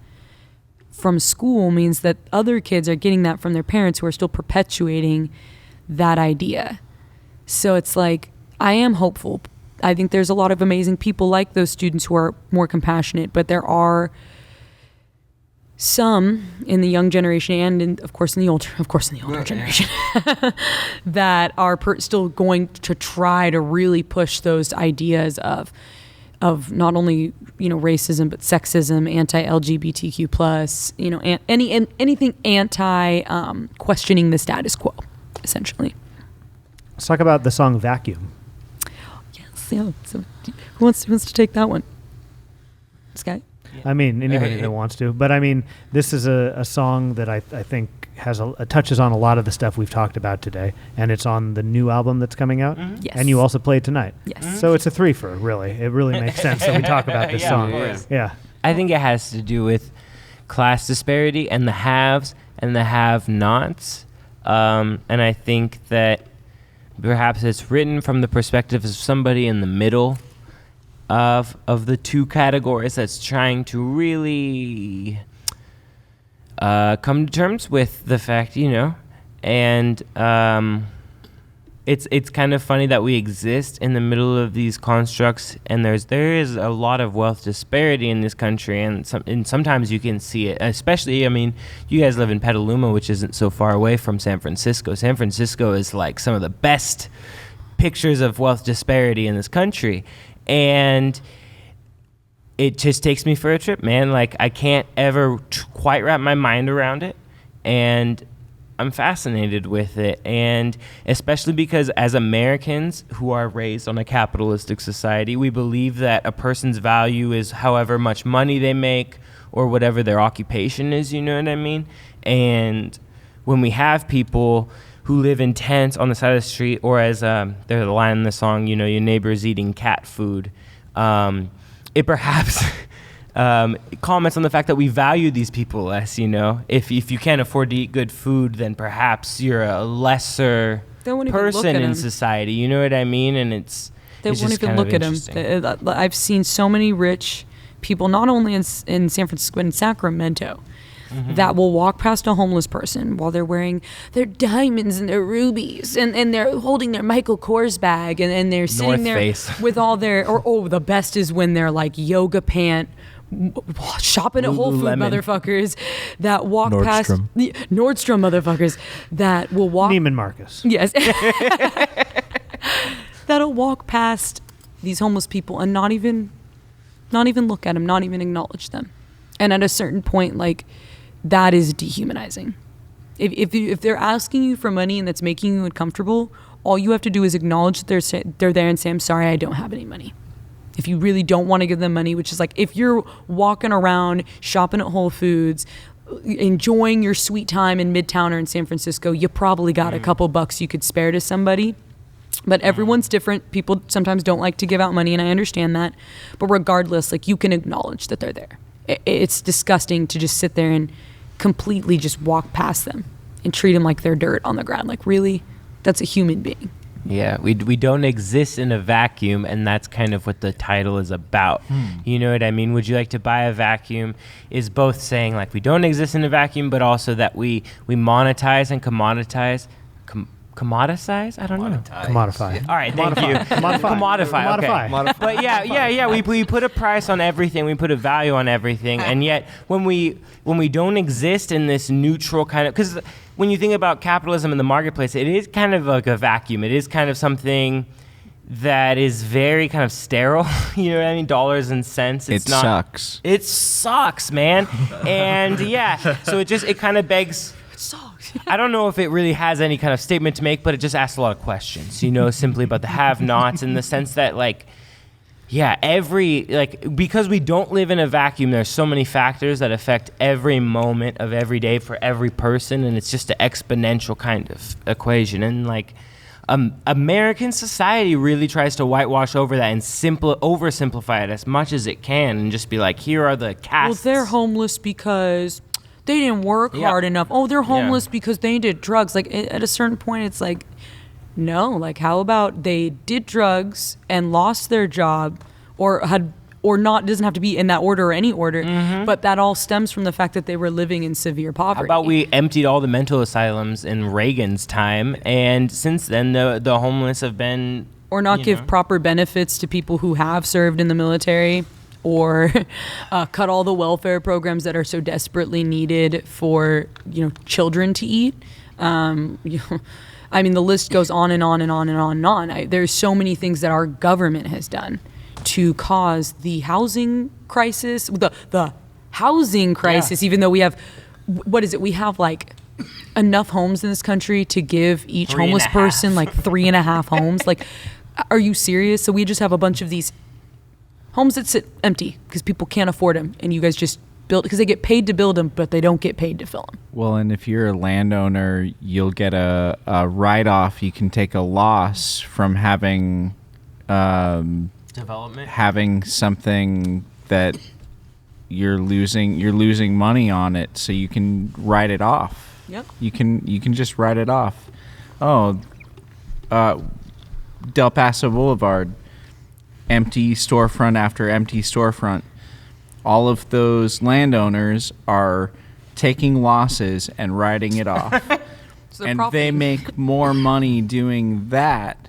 from school means that other kids are getting that from their parents, who are still perpetuating that idea. So it's like, I am hopeful. I think there's a lot of amazing people like those students who are more compassionate, but there are some in the young generation and of course in the older generation that are still going to try to really push those ideas of not only, you know, racism, but sexism, anti-LGBTQ plus, you know, anything anti questioning the status quo, essentially. Let's talk about the song "Vacuum." Yeah, so who wants to take that one? This guy? I mean, anybody that wants to. But I mean, this is a song that I think has touches on a lot of the stuff we've talked about today, and it's on the new album that's coming out. Mm-hmm. Yes. And you also played tonight. Yes. So it's a threefer, really. It really makes sense that we talk about this Yeah, song. of course. Yeah. I think it has to do with class disparity and the haves and the have-nots. And I think that perhaps it's written from the perspective of somebody in the middle of the two categories that's trying to really come to terms with the fact, you know, and it's kind of funny that we exist in the middle of these constructs, and there is a lot of wealth disparity in this country, and sometimes you can see it. Especially, I mean, you guys live in Petaluma, which isn't so far away from San Francisco. San Francisco is like some of the best pictures of wealth disparity in this country, and it just takes me for a trip, man. Like, I can't ever quite wrap my mind around it, and I'm fascinated with it, and especially because as Americans who are raised on a capitalistic society, we believe that a person's value is however much money they make or whatever their occupation is, you know what I mean? And when we have people who live in tents on the side of the street, or as there's a line in the song, you know, your neighbor's eating cat food, it perhaps comments on the fact that we value these people less, you know. If you can't afford to eat good food, then perhaps you're a lesser person in society, you know what I mean? And they won't even look at him. I've seen so many rich people, not only in San Francisco, but in Sacramento, that will walk past a homeless person while they're wearing their diamonds and their rubies, and they're holding their Michael Kors bag, and they're sitting North there Face. with all their, the best is when they're like yoga pant, shopping at Whole Food motherfuckers that walk past Nordstrom motherfuckers that will walk Neiman Marcus. Yes. That'll walk past these homeless people and not even look at them, not even acknowledge them. And at a certain point, like, that is dehumanizing. If they're asking you for money and that's making you uncomfortable, all you have to do is acknowledge that they're there and say, I'm sorry, I don't have any money. If you really don't want to give them money, which is like, if you're walking around shopping at Whole Foods, enjoying your sweet time in Midtown or in San Francisco, you probably got a couple bucks you could spare to somebody. But everyone's different. People sometimes don't like to give out money, and I understand that. But regardless, like, you can acknowledge that they're there. It's disgusting to just sit there and completely just walk past them and treat them like they're dirt on the ground. Like, really? That's a human being. Yeah, we don't exist in a vacuum, and that's kind of what the title is about. You know what I mean? Would you like to buy a vacuum is both saying, like, we don't exist in a vacuum, but also that we monetize and commoditize. Commoditize? I don't know. Commodify. All right, thank you. Commodify. Okay. But yeah. We put a price on everything. We put a value on everything, and yet when we don't exist in this neutral kind of, because when you think about capitalism in the marketplace, it is kind of like a vacuum. It is kind of something that is very kind of sterile. You know what I mean? Dollars and cents. It sucks. It sucks, man. And yeah, so it kind of begs. It sucks. I don't know if it really has any kind of statement to make, but it just asks a lot of questions, you know, simply about the have-nots, in the sense that, like, yeah, because we don't live in a vacuum, there's so many factors that affect every moment of every day for every person, and it's just an exponential kind of equation. And, like, American society really tries to whitewash over that and oversimplify it as much as it can, and just be like, here are the casts. Well, they're homeless because they didn't work hard enough. Oh, they're homeless because they did drugs. Like, at a certain point, it's like, no. Like, how about they did drugs and lost their job, or not? Doesn't have to be in that order or any order, but that all stems from the fact that they were living in severe poverty. How about we emptied all the mental asylums in Reagan's time, and since then the homeless have been, or not give proper benefits to people who have served in the military, or cut all the welfare programs that are so desperately needed for, children to eat. I mean, the list goes on and on and on and on and on. There's so many things that our government has done to cause the housing crisis, the housing crisis, even though we have, we have like enough homes in this country to give each homeless person like 3.5 homes. Like, are you serious? So we just have a bunch of these homes that sit empty because people can't afford them, and you guys just build, because they get paid to build them, but they don't get paid to fill them. Well, and if you're a landowner, you'll get a write-off. You can take a loss from having development, having something that you're losing money on it, so you can write it off. Yep. You can just write it off. Oh, Del Paso Boulevard, empty storefront after empty storefront. All of those landowners are taking losses and writing it off. they're and they profiting. make more money doing that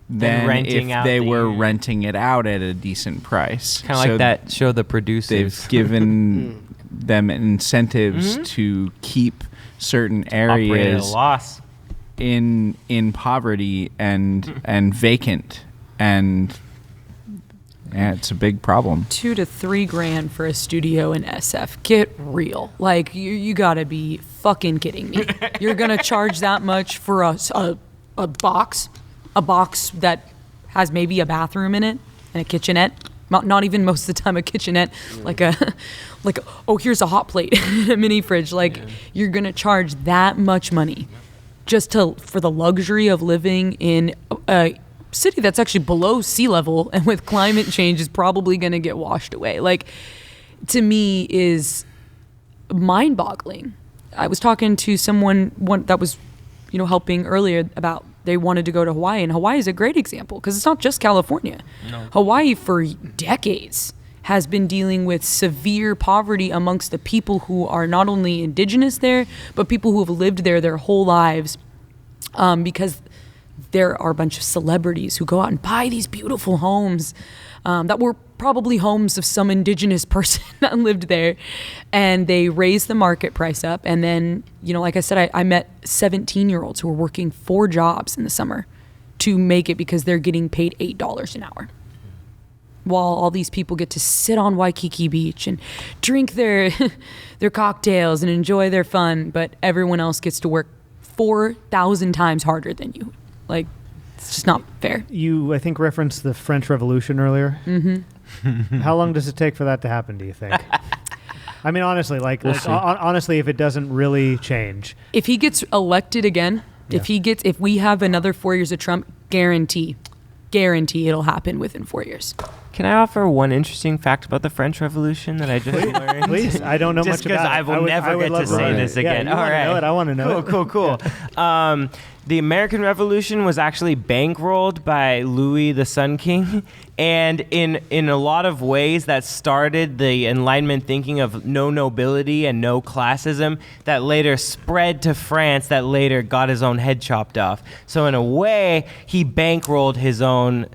than renting if out they the were area. renting it out at a decent price. Kind of like that show, The Producers. They've given them incentives to keep certain Operating at a areas loss. in poverty and vacant, and yeah, it's a big problem. $2 to $3 grand for a studio in SF. Get real. Like, you gotta be fucking kidding me. You're gonna charge that much for a box that has maybe a bathroom in it and a kitchenette. Not even most of the time a kitchenette, like oh, here's a hot plate, a mini fridge. Like, you're gonna charge that much money just for the luxury of living in a city that's actually below sea level, and with climate change is probably going to get washed away. Like, to me, is mind-boggling. I was talking to someone that was, helping earlier about they wanted to go to Hawaii, and Hawaii is a great example because it's not just California. No. Hawaii for decades has been dealing with severe poverty amongst the people who are not only indigenous there, but people who have lived there their whole lives, because there are a bunch of celebrities who go out and buy these beautiful homes that were probably homes of some indigenous person that lived there, and they raise the market price up. And then, like I said, I met 17-year-olds who are working 4 jobs in the summer to make it because they're getting paid $8 an hour, while all these people get to sit on Waikiki Beach and drink their cocktails and enjoy their fun, but everyone else gets to work 4,000 times harder than you. Like, it's just not fair. You, I think, referenced the French Revolution earlier. Mm-hmm. How long does it take for that to happen, do you think? I mean, honestly, honestly, if it doesn't really change. If he gets elected again, if we have another 4 years of Trump, guarantee it'll happen within 4 years. Can I offer one interesting fact about the French Revolution that I just learned? Please, I don't know just much about it. I will never get to say this again. Yeah, All right. Know it. I want to know it. Cool. The American Revolution was actually bankrolled by Louis the Sun King, and in a lot of ways that started the Enlightenment thinking of no nobility and no classism that later spread to France, that later got his own head chopped off. So in a way, he bankrolled his own,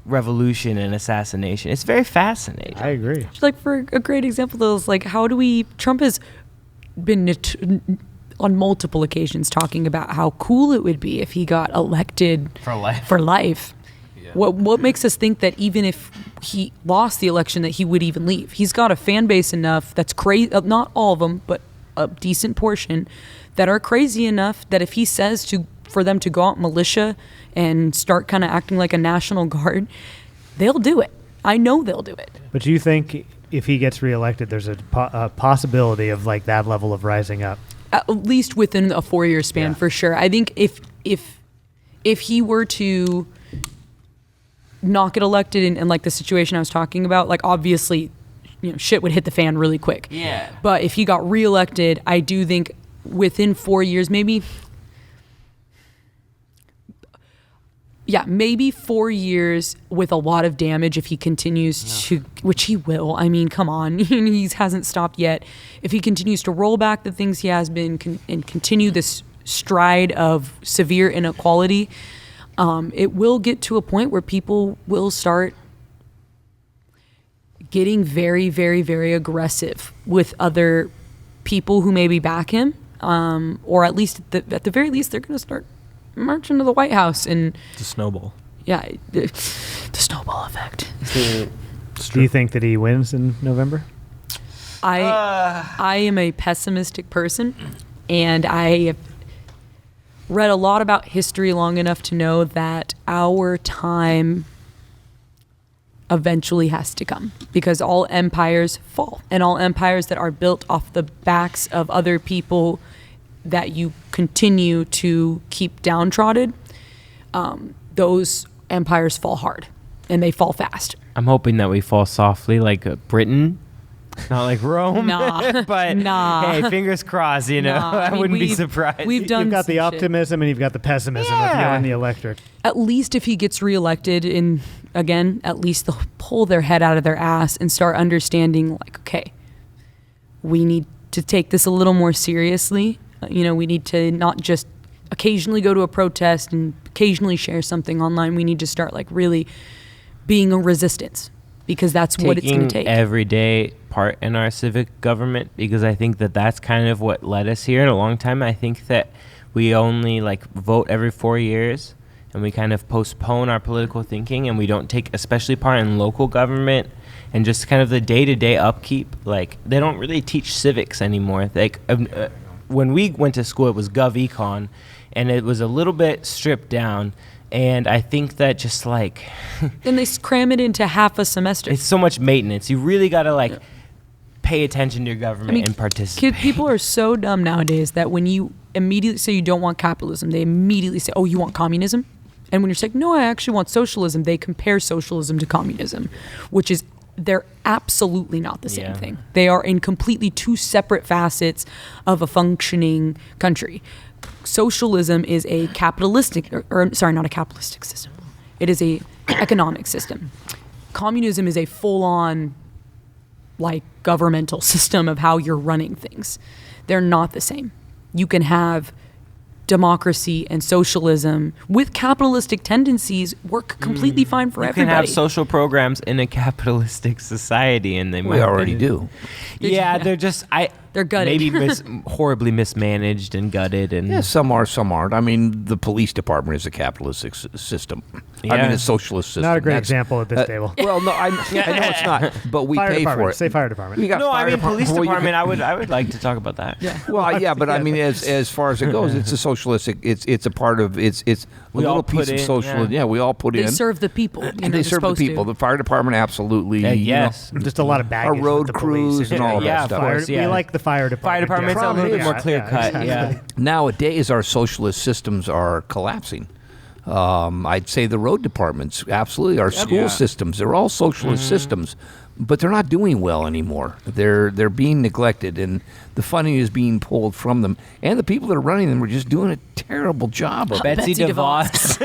revolution and assassination. It's very fascinating. I agree. Like, for a great example, though, is like, Trump has been on multiple occasions talking about how cool it would be if he got elected for life. Yeah. What makes us think that even if he lost the election that he would even leave? He's got a fan base enough that's crazy, not all of them, but a decent portion that are crazy enough that if he says for them to go out militia and start kind of acting like a National Guard, they'll do it. I know they'll do it. But do you think if he gets reelected, there's a possibility of like that level of rising up? At least within a 4-year span, for sure. I think if he were to not get elected and like the situation I was talking about, like, obviously, shit would hit the fan really quick. Yeah. But if he got reelected, I do think within 4 years, maybe 4 years with a lot of damage if he continues to, which he will. I mean, come on, he hasn't stopped yet. If he continues to roll back the things he has been and continue this stride of severe inequality, it will get to a point where people will start getting very, very, very aggressive with other people who maybe back him, or at least at the very least, they're going to start marching to the White House. And it's a snowball. Yeah, the snowball effect. Do you think that he wins in November? I am a pessimistic person, and I have read a lot about history long enough to know that our time eventually has to come, because all empires fall, and all empires that are built off the backs of other people that you continue to keep downtrodden, those empires fall hard, and they fall fast. I'm hoping that we fall softly like Britain, not like Rome. Nah, but hey, fingers crossed, I wouldn't be surprised. We've done You've got the optimism and you've got the pessimism if you're on the electric. At least if he gets reelected, at least they'll pull their head out of their ass and start understanding, like, okay, we need to take this a little more seriously. We need to not just occasionally go to a protest and occasionally share something online. We need to start like really being a resistance, because that's what it's going to take. Everyday part in our civic government, because I think that that's kind of what led us here in a long time. I think that we only like vote every 4 years, and we kind of postpone our political thinking, and we don't take especially part in local government and just kind of the day-to-day upkeep. Like, they don't really teach civics anymore. Like, when we went to school, it was GovEcon, and it was a little bit stripped down. And I think that just like then they cram it into half a semester. it's so much maintenance. You really got to like pay attention to your government and participate. People are so dumb nowadays that when you immediately say you don't want capitalism, they immediately say, oh, you want communism? And when you're saying, no, I actually want socialism, they compare socialism to communism, which is, they're absolutely not the same thing. They are in completely two separate facets of a functioning country. Socialism is a capitalistic, or sorry, not a capitalistic system. It is a economic system. Communism is a full-on, like, governmental system of how you're running things. They're not the same. You can have democracy and socialism with capitalistic tendencies work completely fine for everybody. You can have social programs in a capitalistic society, and they We already do. Yeah, they're just they're gutted. maybe horribly mismanaged and gutted, and Yeah, some are, some aren't. I mean, the police department is a capitalistic system. I mean, Yeah. a socialist system. Not a great That's- example at this table. Well, no, I know it's not, but we Fire pay department. for it. Say fire department. We got no, I fire mean police well, you department. can- I would like to talk about that. Yeah, Well, yeah, but I mean, as far as it goes, it's a socialistic. It's a part of it's a We all little put piece of in, socialism. yeah. Yeah, we all put They in. serve the people. You know, they they're serve the supposed to. people. The fire department, absolutely. yes. Just a lot of baggage. Our road with the crews police. and all Yeah, that stuff. Fire, course, yeah. We like the fire department. Fire department's a little bit more clear cut. exactly. Yeah. Nowadays, our socialist systems are collapsing. I'd say the road departments, absolutely. Our school systems, they're all socialist systems, but they're not doing well anymore. They're being neglected, and the funding is being pulled from them. And the people that are running them are just doing a terrible job of it. Betsy Betsy DeVos.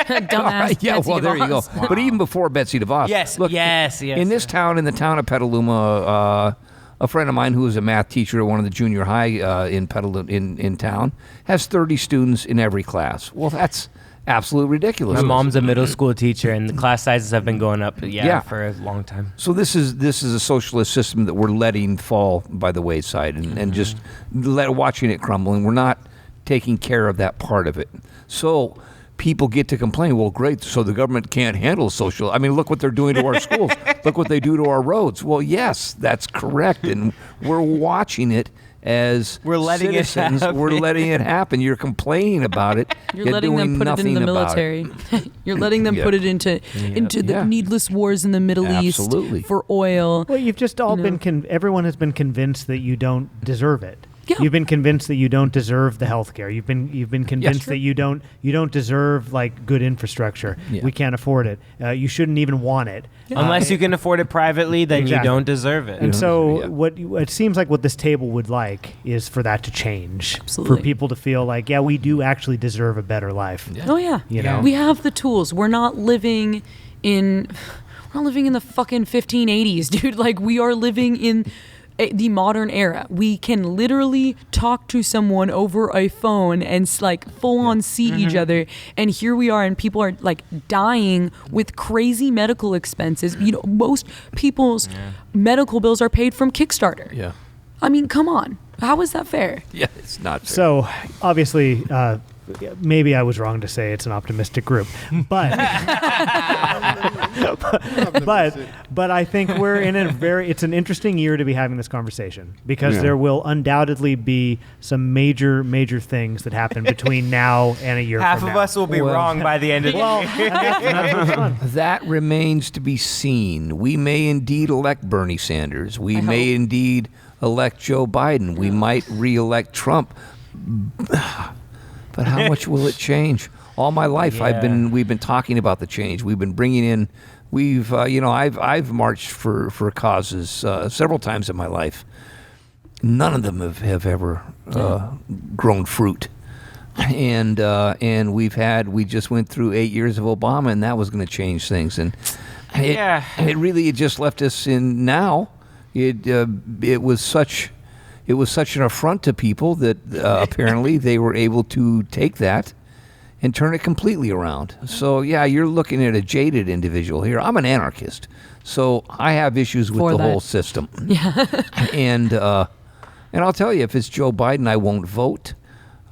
Dumbass. Yeah, Betsy well, there you go. DeVos. But even before Betsy DeVos. Yes, look, yes. in this town, in the town of Petaluma, a friend of mine who was a math teacher at one of the junior high in Petaluma, in town, has 30 students in every class. Well, that's absolutely ridiculous. My mom's a middle school teacher, and the class sizes have been going up. Yeah. For a long time. So this is a socialist system that we're letting fall by the wayside and just watching it crumble, and we're not taking care of that part of it. So people get to complain, well, great, so the government can't handle social. I mean, look what they're doing to our schools. Look what they do to our roads. Well, yes, that's correct, and we're watching it as We're letting it citizens. happen. We're letting it happen. You're complaining about it. You're letting them doing put it in the nothing about it. military. You're letting them Yeah. put it into the Yeah. needless wars in the Middle Absolutely. East for oil. Well, you've just all You know. been. Everyone has been convinced that you don't deserve it. Yeah. You've been convinced that you don't deserve the health care. You've been convinced true. that you don't deserve like good infrastructure. Yeah. We can't afford it. You shouldn't even want it. Unless you can afford it privately, then Exactly. you don't deserve it. And so, Yeah. it seems like what this table would like is for that to change, Absolutely. for people to feel like, yeah, we do actually deserve a better life. Oh yeah. You know? We have the tools. We're not living in the fucking 1580s, dude. Like, we are living in the modern era. We can literally talk to someone over a phone and like full on see each other. And here we are, and people are like dying with crazy medical expenses. You know, most people's medical bills are paid from Kickstarter. Yeah. I mean, come on. How is that fair? Yeah, it's not fair. So obviously, maybe I was wrong to say it's an optimistic group, but but I think we're in it's an interesting year to be having this conversation because Yeah. there will undoubtedly be some major things that happen between now and a year Half from of now. us will be wrong by the end of the Well, year. and that's what's fun. That remains to be seen. We may indeed elect Bernie Sanders. We may indeed elect Joe Biden. We might re-elect Trump. But how much will it change? All my life, we've been talking about the change. We've been bringing in. I've marched for causes several times in my life. None of them have ever grown fruit. And we just went through 8 years of Obama, and that was going to change things. And it really just left us in now. It was such it was such an affront to people that apparently they were able to take that and turn it completely around. So, yeah, you're looking at a jaded individual here. I'm an anarchist, so I have issues with For the that. whole system. And I'll tell you, if it's Joe Biden, I won't vote.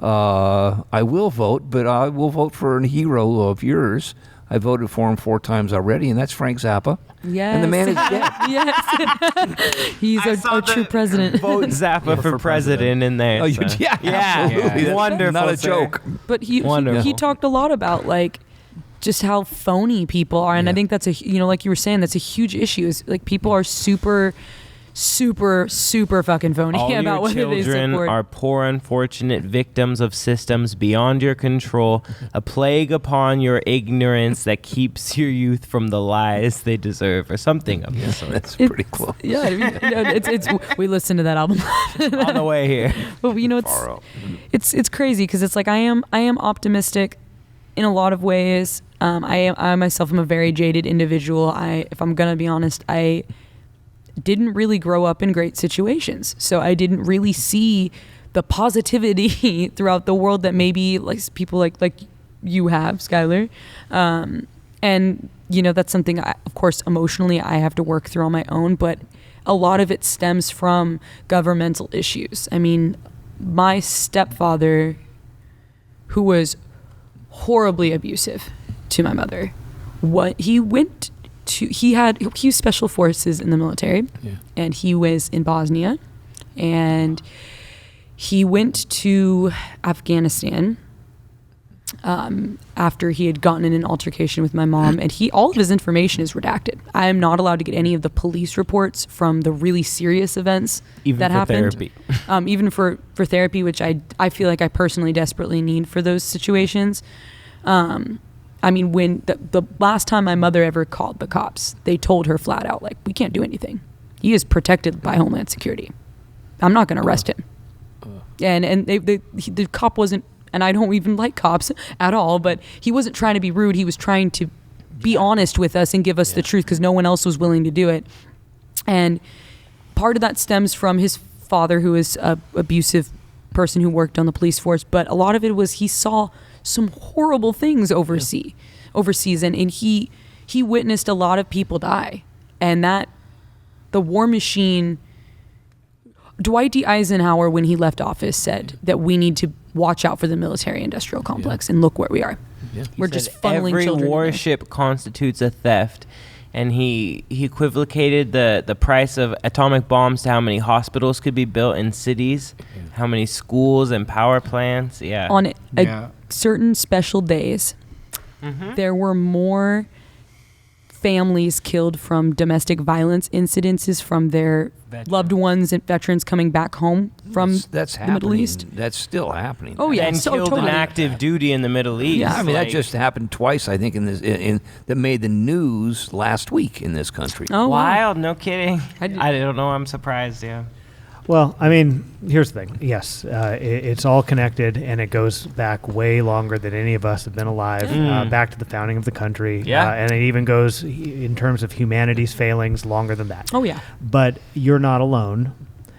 I will vote, but I will vote for a hero of yours. I voted for him 4 times already, and that's Frank Zappa. Yes. And the man is dead. Yes. He's a true president. Vote Zappa for president in there. Oh, so. yeah, absolutely. That's Wonderful, not a sir. joke. But he Wonderful. talked a lot about like just how phony people are, and I think that's like you were saying, that's a huge issue. Is like people are super fucking phony All about your whether they children support. are poor, unfortunate victims of systems beyond your control, a plague upon your ignorance that keeps your youth from the lies they deserve, or something of the sort. That's pretty close. Yeah, I mean, it's we listened to that album. On the way here. But it's crazy because it's like I am optimistic in a lot of ways. I myself am a very jaded individual. If I'm gonna be honest, I didn't really grow up in great situations, so I didn't really see the positivity throughout the world that maybe like people like you have, Skylar. And that's something of course emotionally I have to work through on my own, but a lot of it stems from governmental issues. I mean, my stepfather, who was horribly abusive to my mother, he was special forces in the military, and he was in Bosnia, and he went to Afghanistan after he had gotten in an altercation with my mom, and all of his information is redacted. I am not allowed to get any of the police reports from the really serious events that happened. Therapy. Even for therapy, which I feel like I personally desperately need for those situations. I mean, when the last time my mother ever called the cops, they told her flat out, like, we can't do anything. He is protected by Homeland Security. I'm not going to arrest him. And the cop wasn't, and I don't even like cops at all, but he wasn't trying to be rude. He was trying to be honest with us and give us the truth because no one else was willing to do it. And part of that stems from his father, who is an abusive person who worked on the police force, but a lot of it was he saw some horrible things overseas, and he witnessed a lot of people die, and that the war machine. Dwight D. Eisenhower, when he left office, said that we need to watch out for the military-industrial complex, and look where we are. We're just funneling every children. warship constitutes a theft, and he equivocated the price of atomic bombs to how many hospitals could be built in cities, how many schools and power plants. On certain special days, there were more families killed from domestic violence incidences from their loved ones and veterans coming back home from that's the Middle East. That's still happening. Oh yeah, And so killed totally. in active duty in the Middle East. Yeah, I mean, that Like, just happened twice, I think, that made the news last week in this country. Oh wow. wild, no kidding. I I, did- don't know, I'm surprised, yeah. Well, I mean, here's the thing. Yes, it's all connected, and it goes back way longer than any of us have been alive, back to the founding of the country. Yeah. And it even goes, in terms of humanity's failings, longer than that. Oh yeah. But you're not alone.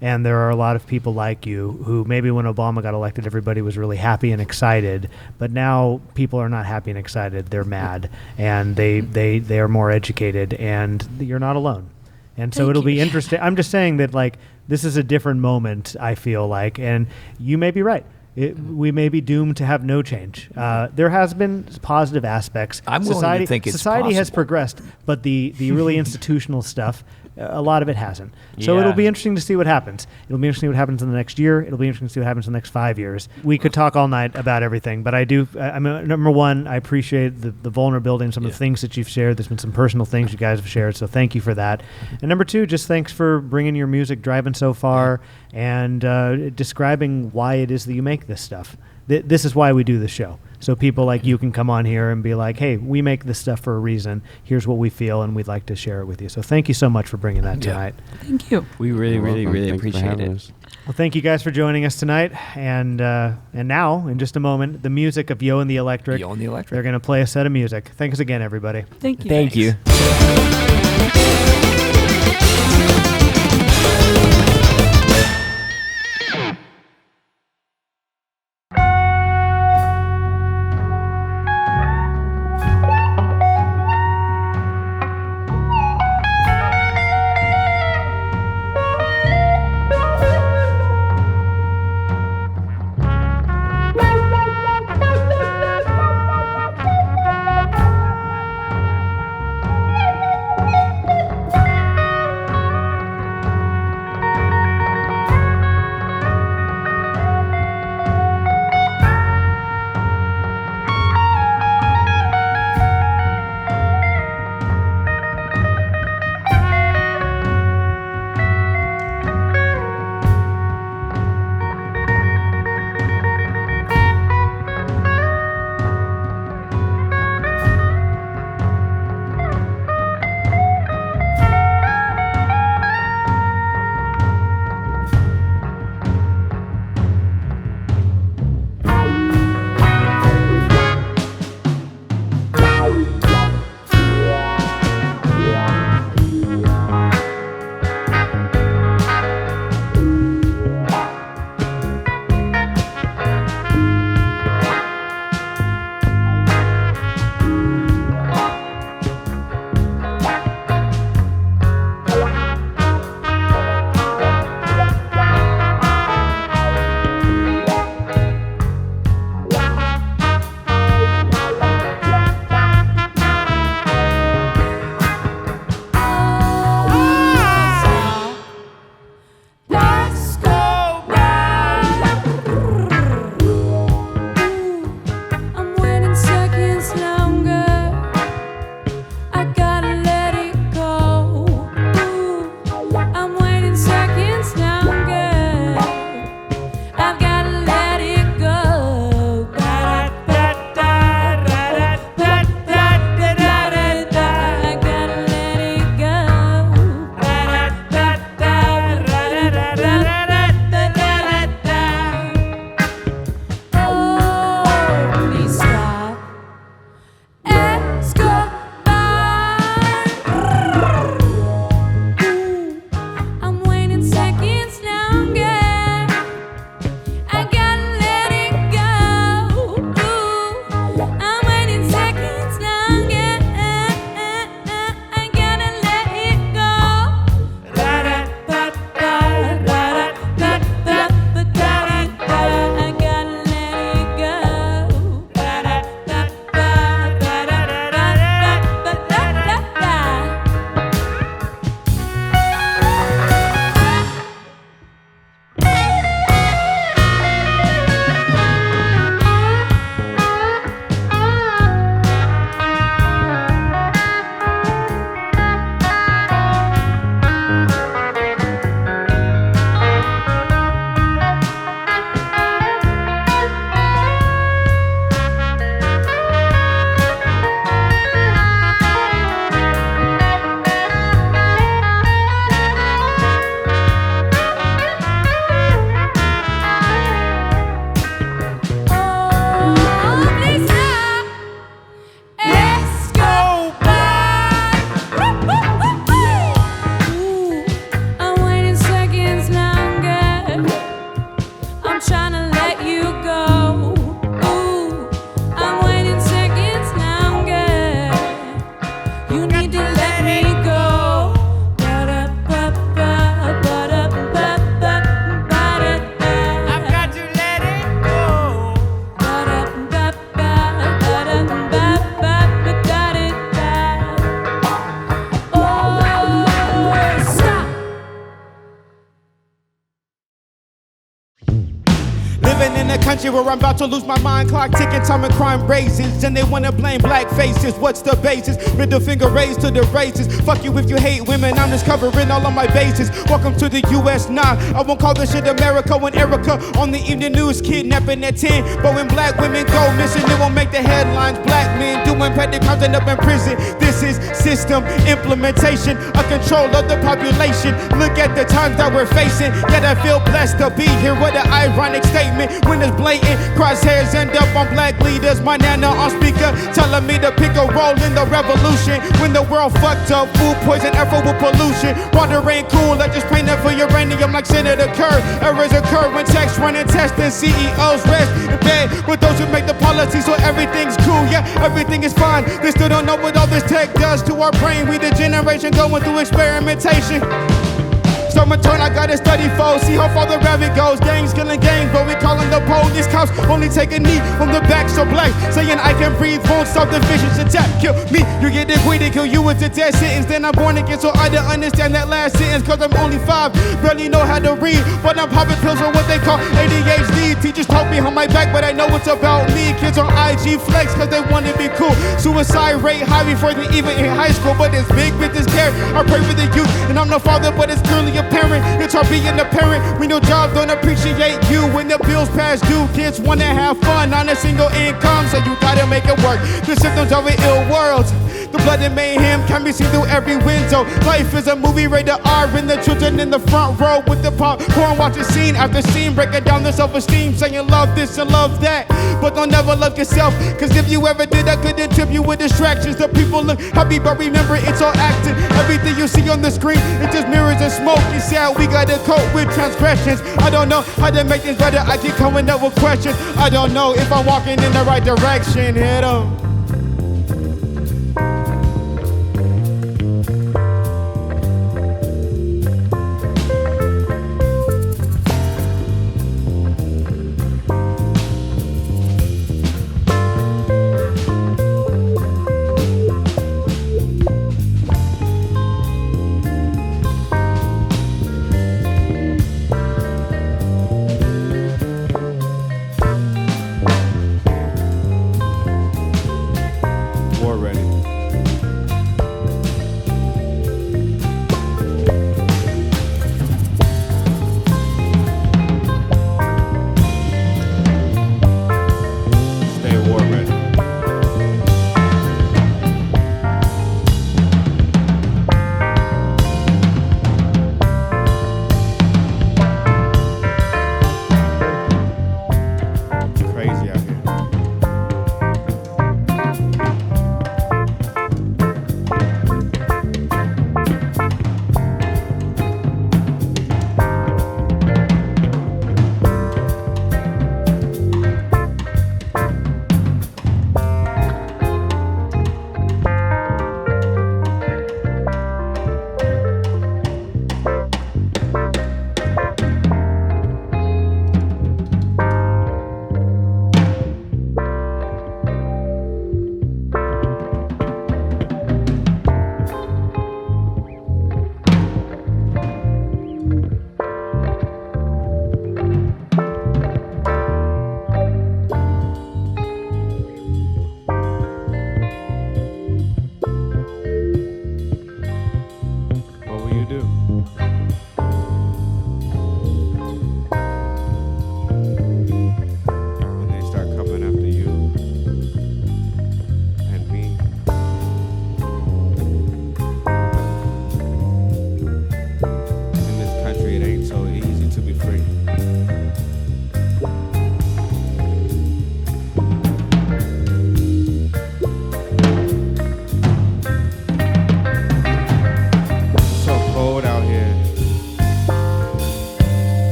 And there are a lot of people like you who maybe when Obama got elected, everybody was really happy and excited. But now people are not happy and excited. They're mad. And they are more educated. And you're not alone. And so Thank it'll be you. interesting. I'm just saying that, like, this is a different moment, I feel like. And you may be right. We may be doomed to have no change. There has been positive aspects. I'm willing to think it's Society has possible. progressed, but the really institutional stuff, a lot of it hasn't. So it'll Yeah. be interesting to see what happens. It'll be interesting what happens in the next year. It'll be interesting to see what happens in the next 5 years. We could talk all night about everything, but I mean, number one, I appreciate the vulnerability and some of the things that you've shared. There's been some personal things you guys have shared, so thank you for that. And number two, just thanks for bringing your music, driving so far, and describing why it is that you make this stuff. This is why we do this show. So people like you can come on here and be like, hey, we make this stuff for a reason. Here's what we feel, and we'd like to share it with you. So thank you so much for bringing that tonight. Thank you. We really, You're really, welcome. really Thank you for appreciate having it. us. Well, thank you guys for joining us tonight. And now, in just a moment, the music of Yo and the Electric. Yo and the Electric. They're going to play a set of music. Thanks again, everybody. Thank you. Thank you. in a country where I'm about to lose my mind. Clock ticking, time and crime raises, and they wanna blame black faces. What's the basis? Middle finger raised to the races. Fuck you if you hate women, I'm just covering all of my bases. Welcome to the US. Nah, I won't call this shit America. When Erica on the evening news kidnapping at 10, but when black women go missing, it won't make the headlines. Black men doing petty crimes end up in prison. This is system implementation, a control of the population. Look at the times that we're facing, yet I feel blessed to be here. What an ironic statement when it's blatant. Crosshairs end up on black leaders. My nana on speaker telling me to pick a role in the revolution. When the world fucked up, food poison, effort with pollution. Water ain't cool, I just painted for uranium like Senator Kerr. Errors occur when text running tests and CEOs rest in bed with those who make the policy, so everything's cool. Yeah, everything is fine. They still don't know what all this tech does to our brain. We the generation going through experimentation. So in turn, I gotta study foes, see how far the rabbit goes. Gangs killing gangs, but we calling the police. Cops only take a knee from the back, so black saying I can breathe, won't stop the vicious attack. Kill me, you get acquitted, kill you with a death sentence. Then I'm born again, so I don't understand that last sentence. Cause I'm only 5, barely know how to read, but I'm popping pills for what they call ADHD. Teachers told me on my back, but I know it's about me. Kids on IG flex cause they wanna be cool. Suicide rate high before they even in high school, but it's big business care. I pray for the youth, and I'm no father, but it's clearly a parent. It's hard being a parent when your job don't appreciate you. When the bills past due, kids wanna have fun on a single income, so you gotta make it work. The symptoms of an ill world, the blood and mayhem can be seen through every window. Life is a movie rated R, and the children in the front row with the popcorn watching scene after scene, breaking down their self-esteem, saying love this and love that, but don't never love yourself. Cause if you ever did, I couldn't tip you with distractions. The people look happy, but remember it's all acting. Everything you see on the screen, it just mirrors and smoke. You sad, we gotta cope with transgressions. I don't know how to make this better. I keep coming up with questions. I don't know if I'm walking in the right direction. Hit 'em.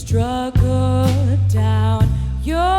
Struggle down your